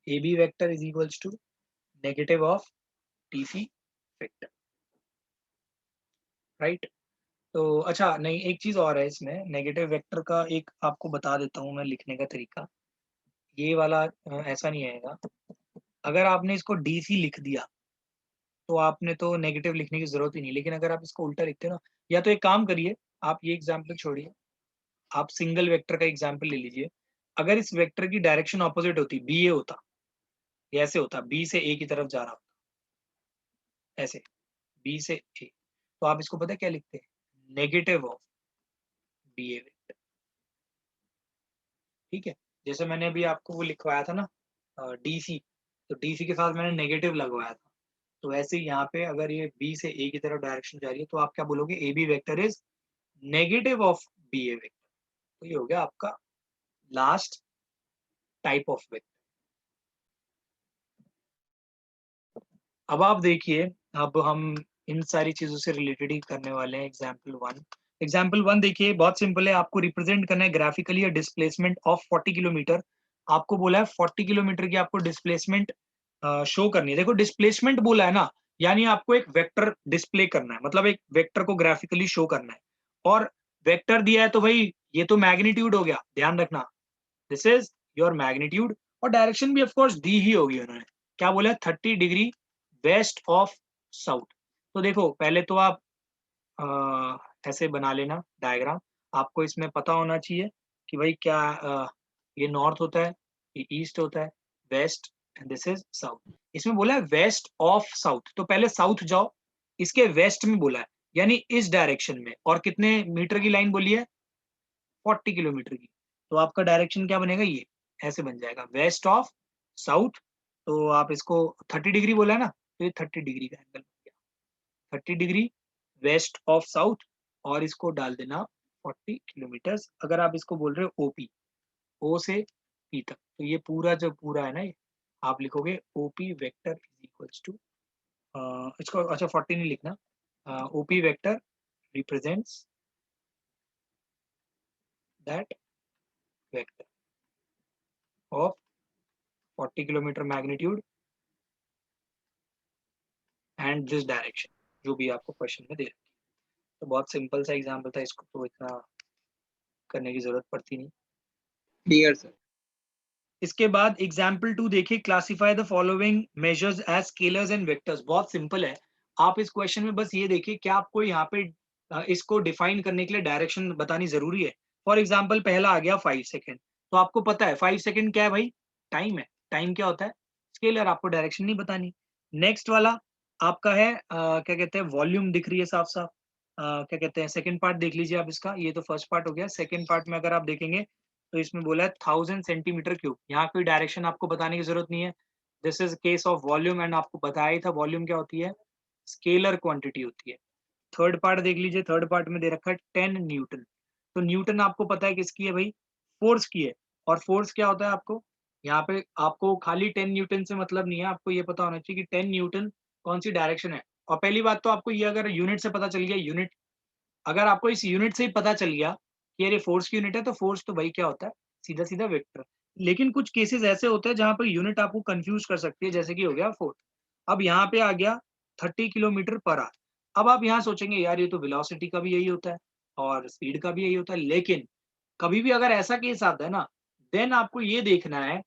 A B vector is equals to negative of D C vector, right. तो अच्छा नहीं, एक चीज और है इसमें, नेगेटिव वेक्टर का एक आपको बता देता हूँ मैं लिखने का तरीका। ये वाला ऐसा नहीं आएगा। अगर आपने इसको डी सी लिख दिया तो आपने तो नेगेटिव लिखने की जरूरत ही नहीं, लेकिन अगर आप इसको उल्टा लिखते हो ना, या तो एक काम करिए, आप ये एग्जाम्पल छोड़िए, आप सिंगल वेक्टर का एग्जाम्पल ले लीजिए। अगर इस वेक्टर की डायरेक्शन ऑपोजिट होती, बी ए होता, ये ऐसे होता, बी से ए की तरफ जा रहा होता, ऐसे बी से ए, तो आप इसको पता है क्या लिखते हैं, negative of B A vector. ठीक है, जैसे मैंने अभी आपको वो लिखवाया था ना डी सी, तो डी सी के साथ मैंने नेगेटिव लगवाया था, तो ऐसे ही यहाँ पे अगर ये बी से ए की तरफ डायरेक्शन जा रही है तो आप क्या बोलोगे, A B vector is negative of B A vector. तो ये हो गया आपका लास्ट टाइप ऑफ वेक्टर। अब आप देखिए, अब हम इन सारी चीजों से रिलेटेड ही करने वाले हैं। एग्जाम्पल वन देखिए, बहुत सिंपल है, आपको रिप्रेजेंट करना है graphically a displacement of 40 kilometre. आपको बोला है 40 किलोमीटर की आपको डिस्प्लेसमेंट शो करनी है। देखो डिस्प्लेसमेंट बोला है ना, यानी आपको एक वेक्टर डिस्प्ले करना है, मतलब एक वेक्टर को ग्राफिकली शो करना है। और वेक्टर दिया है तो भाई ये तो मैग्नीट्यूड हो गया, ध्यान रखना, दिस इज योर मैग्नीट्यूड। और डायरेक्शन भी ऑफकोर्स दी ही होगी उन्होंने, क्या बोला है, 30 डिग्री वेस्ट ऑफ साउथ। तो देखो पहले तो आप ऐसे बना लेना डायग्राम। आपको इसमें पता होना चाहिए कि भाई क्या ये नॉर्थ होता है, ये ईस्ट होता है, west, and this is south. इसमें बोला है वेस्ट ऑफ साउथ, तो पहले साउथ जाओ, इसके वेस्ट में बोला है, यानी इस डायरेक्शन में। और कितने मीटर की लाइन बोली है, 40 किलोमीटर की। तो आपका डायरेक्शन क्या बनेगा, ये ऐसे बन जाएगा, वेस्ट ऑफ साउथ। तो आप इसको 30 डिग्री बोला है ना, तो ये 30 डिग्री का एंगल बन गया, 30 डिग्री वेस्ट ऑफ साउथ। और इसको डाल देना 40 किलोमीटर्स। अगर आप इसको बोल रहे हो ओपी, ओ से पी तक, तो ये पूरा जो पूरा है ना, ये आप लिखोगे OP vector is equals to, इसको अच्छा 40 नहीं लिखना, OP vector represents that vector of 40 kilometre magnitude and this direction, जो भी आपको क्वेश्चन में दे रखी है। तो बहुत सिंपल सा एग्जाम्पल था, इसको तो इतना करने की जरूरत पड़ती नहीं। Clear sir. इसके बाद एग्जाम्पल 2 देखिए, classify the following measures as scalars and vectors. बहुत सिंपल है, आप इस क्वेश्चन में बस ये देखिए क्या आपको यहाँ पे इसको डिफाइन करने के लिए डायरेक्शन बतानी जरूरी है। फॉर एग्जाम्पल पहला आ गया 5 सेकेंड, तो आपको पता है 5 सेकेंड क्या है भाई, टाइम है। टाइम क्या होता है, स्केलर, आपको डायरेक्शन नहीं बतानी। नेक्स्ट वाला आपका है क्या कहते हैं, वॉल्यूम दिख रही है साफ साफ। क्या कहते हैं, सेकंड पार्ट देख लीजिए आप इसका, ये तो फर्स्ट पार्ट हो गया। सेकंड पार्ट में अगर आप देखेंगे तो इसमें बोला है 1000 सेंटीमीटर क्यूब। यहाँ कोई डायरेक्शन आपको बताने की जरूरत नहीं है, this is case of volume, and आपको बताया ही था वॉल्यूम क्या होती है, स्केलर क्वांटिटी होती है। थर्ड पार्ट देख लीजिए, थर्ड पार्ट में दे रखा है 10 न्यूटन। तो न्यूटन आपको पता है किसकी है भाई, फोर्स की है। और फोर्स क्या होता है आपको, यहाँ पे आपको खाली 10 न्यूटन से मतलब नहीं है, आपको ये पता होना चाहिए कि 10 न्यूटन कौन सी डायरेक्शन है। और पहली बात तो आपको ये अगर यूनिट से पता चल गया, यूनिट अगर आपको इस यूनिट से ही पता चल गया कि यार ये फोर्स की यूनिट है, तो फोर्स तो भाई क्या होता है, सीधा सीधा वेक्टर। लेकिन कुछ केसेस ऐसे होते हैं जहां पर यूनिट आपको कंफ्यूज कर सकती है, जैसे कि हो गया फोर्स। अब यहाँ पे आ गया 30 किलोमीटर पर आवर। अब आप यहाँ सोचेंगे यार ये तो वेलोसिटी का भी यही होता है और स्पीड का भी यही होता है, लेकिन कभी भी अगर ऐसा केस आता है ना, देन आपको ये देखना है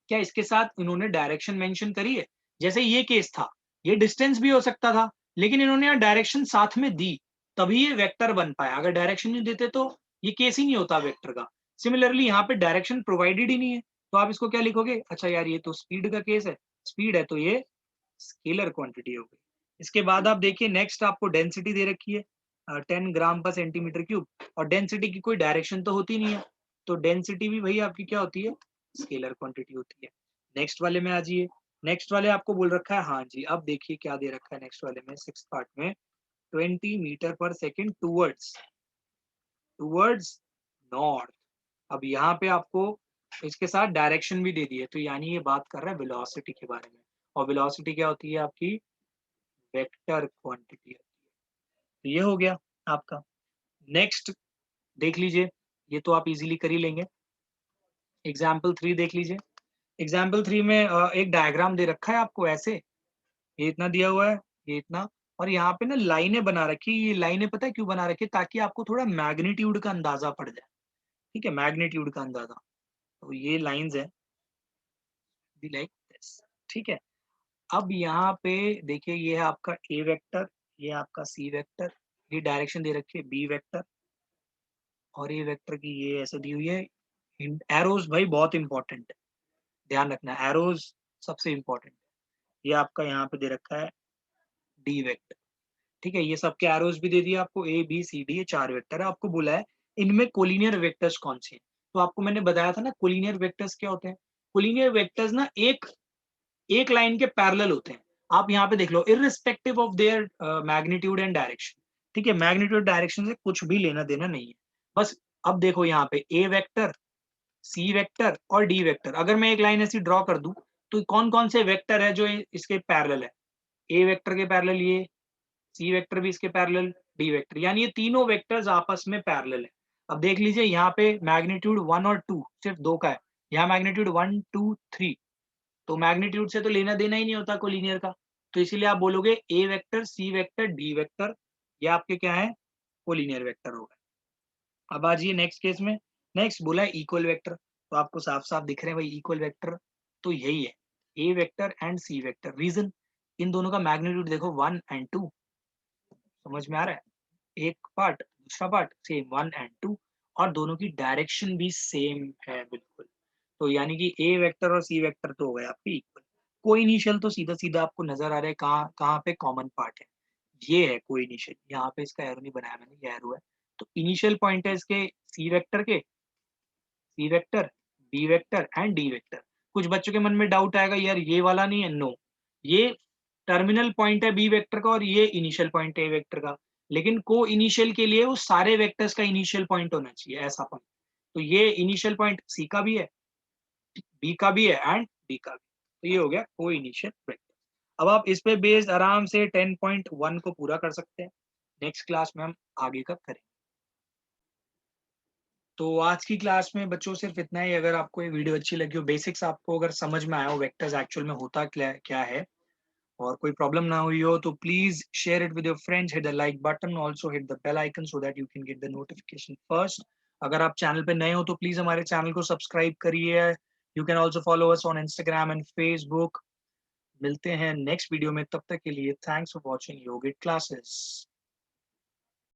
क्या इसके साथ इन्होंने डायरेक्शन मेंशन करी है। जैसे ये केस था, ये डिस्टेंस भी हो सकता था, लेकिन इन्होंने यहाँ डायरेक्शन साथ में दी, तभी ये वेक्टर बन पाया। अगर डायरेक्शन नहीं देते तो ये केस ही नहीं होता वेक्टर का। सिमिलरली यहाँ पे डायरेक्शन प्रोवाइडेड ही नहीं है, तो आप इसको क्या लिखोगे, अच्छा यार ये तो स्पीड का केस है, स्पीड है तो ये स्केलर क्वांटिटी हो गई। इसके बाद आप देखिए नेक्स्ट आपको डेंसिटी दे रखी है 10 ग्राम पर सेंटीमीटर क्यूब, और डेंसिटी की कोई डायरेक्शन तो होती नहीं है, तो डेंसिटी भी भाई आपकी क्या होती है, स्केलर क्वांटिटी होती है। नेक्स्ट वाले में आ जाइए, नेक्स्ट वाले आपको बोल रखा है, हाँ जी अब देखिए क्या दे रखा है नेक्स्ट वाले में, सिक्स पार्ट में, 20 मीटर पर सेकेंड टूवर्ड्स नॉर्थ। अब यहाँ पे आपको इसके साथ डायरेक्शन भी दे दी है, तो यानी ये बात कर रहा है वेलोसिटी के बारे में। और वेलोसिटी क्या होती है आपकी? वेक्टर क्वांटिटी होती है। तो ये हो गया आपका। नेक्स्ट देख लीजिए, ये तो आप इजीली कर ही लेंगे। एग्जाम्पल 3 देख लीजिए। एग्जाम्पल 3 में एक डायग्राम दे रखा है आपको ऐसे, ये इतना दिया हुआ है, ये इतना, और यहाँ पे ना लाइनें बना रखी है। ये लाइनें पता है क्यों बना रखी है? ताकि आपको थोड़ा मैग्नीट्यूड का अंदाजा पड़ जाए। ठीक है, मैग्नीट्यूड का अंदाजा। तो ये लाइंस है लाइक दिस। ठीक है, अब यहाँ पे देखिए, ये है आपका ए वेक्टर, ये आपका सी वेक्टर, ये डायरेक्शन दे रखी है बी वेक्टर, और ये वेक्टर की ये ऐसे दी हुई है। एरोज भाई बहुत इंपॉर्टेंट है, ध्यान रखना, एरोज सबसे इंपॉर्टेंट है। ये आपका यहाँ पे दे रखा है डी वेक्टर। ठीक है, ये सबके एरोज भी दे दिए आपको, ए बी सी डी, ये 4 वेक्टर है। आपको बोला है इनमें कोलिनियर वेक्टर्स कौन से हैं। तो आपको मैंने बताया था ना कोलिनियर वेक्टर्स क्या होते हैं। कोलिनियर वेक्टर्स ना एक एक लाइन के पैरेलल होते हैं। आप यहाँ पे देख लो, irrespective of their magnitude and direction. ठीक है, मैग्नीट्यूड डायरेक्शन से कुछ भी लेना देना नहीं है। बस अब देखो यहाँ पे ए वेक्टर, सी वेक्टर और डी वेक्टर, अगर मैं एक लाइन ऐसी ड्रॉ कर दूं, तो कौन कौन से वेक्टर है जो इसके पैरेलल है? ए वेक्टर के पैरेलल ये, सी वेक्टर भी इसके पैरेलल, डी वेक्टर, यानी ये तीनों वेक्टर्स आपस में पैरेलल है। अब देख लीजिए यहाँ पे मैग्नीट्यूड 1 और 2 सिर्फ 2 का है, यहाँ मैग्नीट्यूड 1 2 3, तो मैग्नीट्यूड से तो लेना देना ही नहीं होता कोलिनियर का। तो इसीलिए आप बोलोगे ए vector, C vector, D vector, ये आपके क्या है? कोलिनियर वेक्टर हो गए। अब आ जाइए नेक्स्ट केस में। नेक्स्ट बोला है इक्वल वेक्टर, तो आपको साफ साफ दिख रहे हैं भाई इक्वल वेक्टर, तो यही है A vector and C vector. Reason, इन दोनों का मैग्नीट्यूड देखो 1 एंड 2, समझ में आ रहा है? एक पार्ट, दूसरा पार्ट सेम 1 एंड 2, और दोनों की डायरेक्शन भी सेम है बिल्कुल। तो यानी कि ए वेक्टर और सी वेक्टर तो हो गए आपके इक्वल। को इनिशियल तो सीधा सीधा आपको नजर आ रहा है कहाँ कहाँ पे कॉमन पार्ट है, ये है को इनिशियल। यहाँ पे इसका एरो नहीं बनाया मैंने, ये एरो है। तो इनिशियल पॉइंट है इसके सी वेक्टर के, C vector, B vector and D vector. कुछ बच्चों के मन में डाउट आएगा, यार ये वाला नहीं है, नो, ये टर्मिनल पॉइंट है बी वेक्टर का और ये इनिशियल पॉइंट है ए वेक्टर का। लेकिन को इनिशियल के लिए वो सारे वेक्टर्स का इनिशियल पॉइंट होना चाहिए, ऐसा पॉइंट। तो ये इनिशियल पॉइंट सी का भी है, बी का भी है एंड डी का भी। तो ये हो गया को इनिशियल वेक्टर। अब आप इस पे बेस्ड आराम से 10.1 को पूरा कर सकते हैं। नेक्स्ट क्लास में हम आगे का करेंगे। तो आज की क्लास में बच्चों सिर्फ इतना ही। अगर आपको ये वीडियो अच्छी लगी हो, बेसिक्स आपको अगर समझ में आया हो वेक्टर्स एक्चुअल में होता क्या क्या है, और कोई प्रॉब्लम ना हुई हो, तो please share it with your friends, hit the like button, also hit the bell icon so that you can get the notification first. अगर आप चैनल पे नए हो तो प्लीज हमारे चैनल को सब्सक्राइब करिए। You can also follow us on Instagram and Facebook. मिलते हैं नेक्स्ट वीडियो में, तब तक के लिए thanks for watching yogic classes.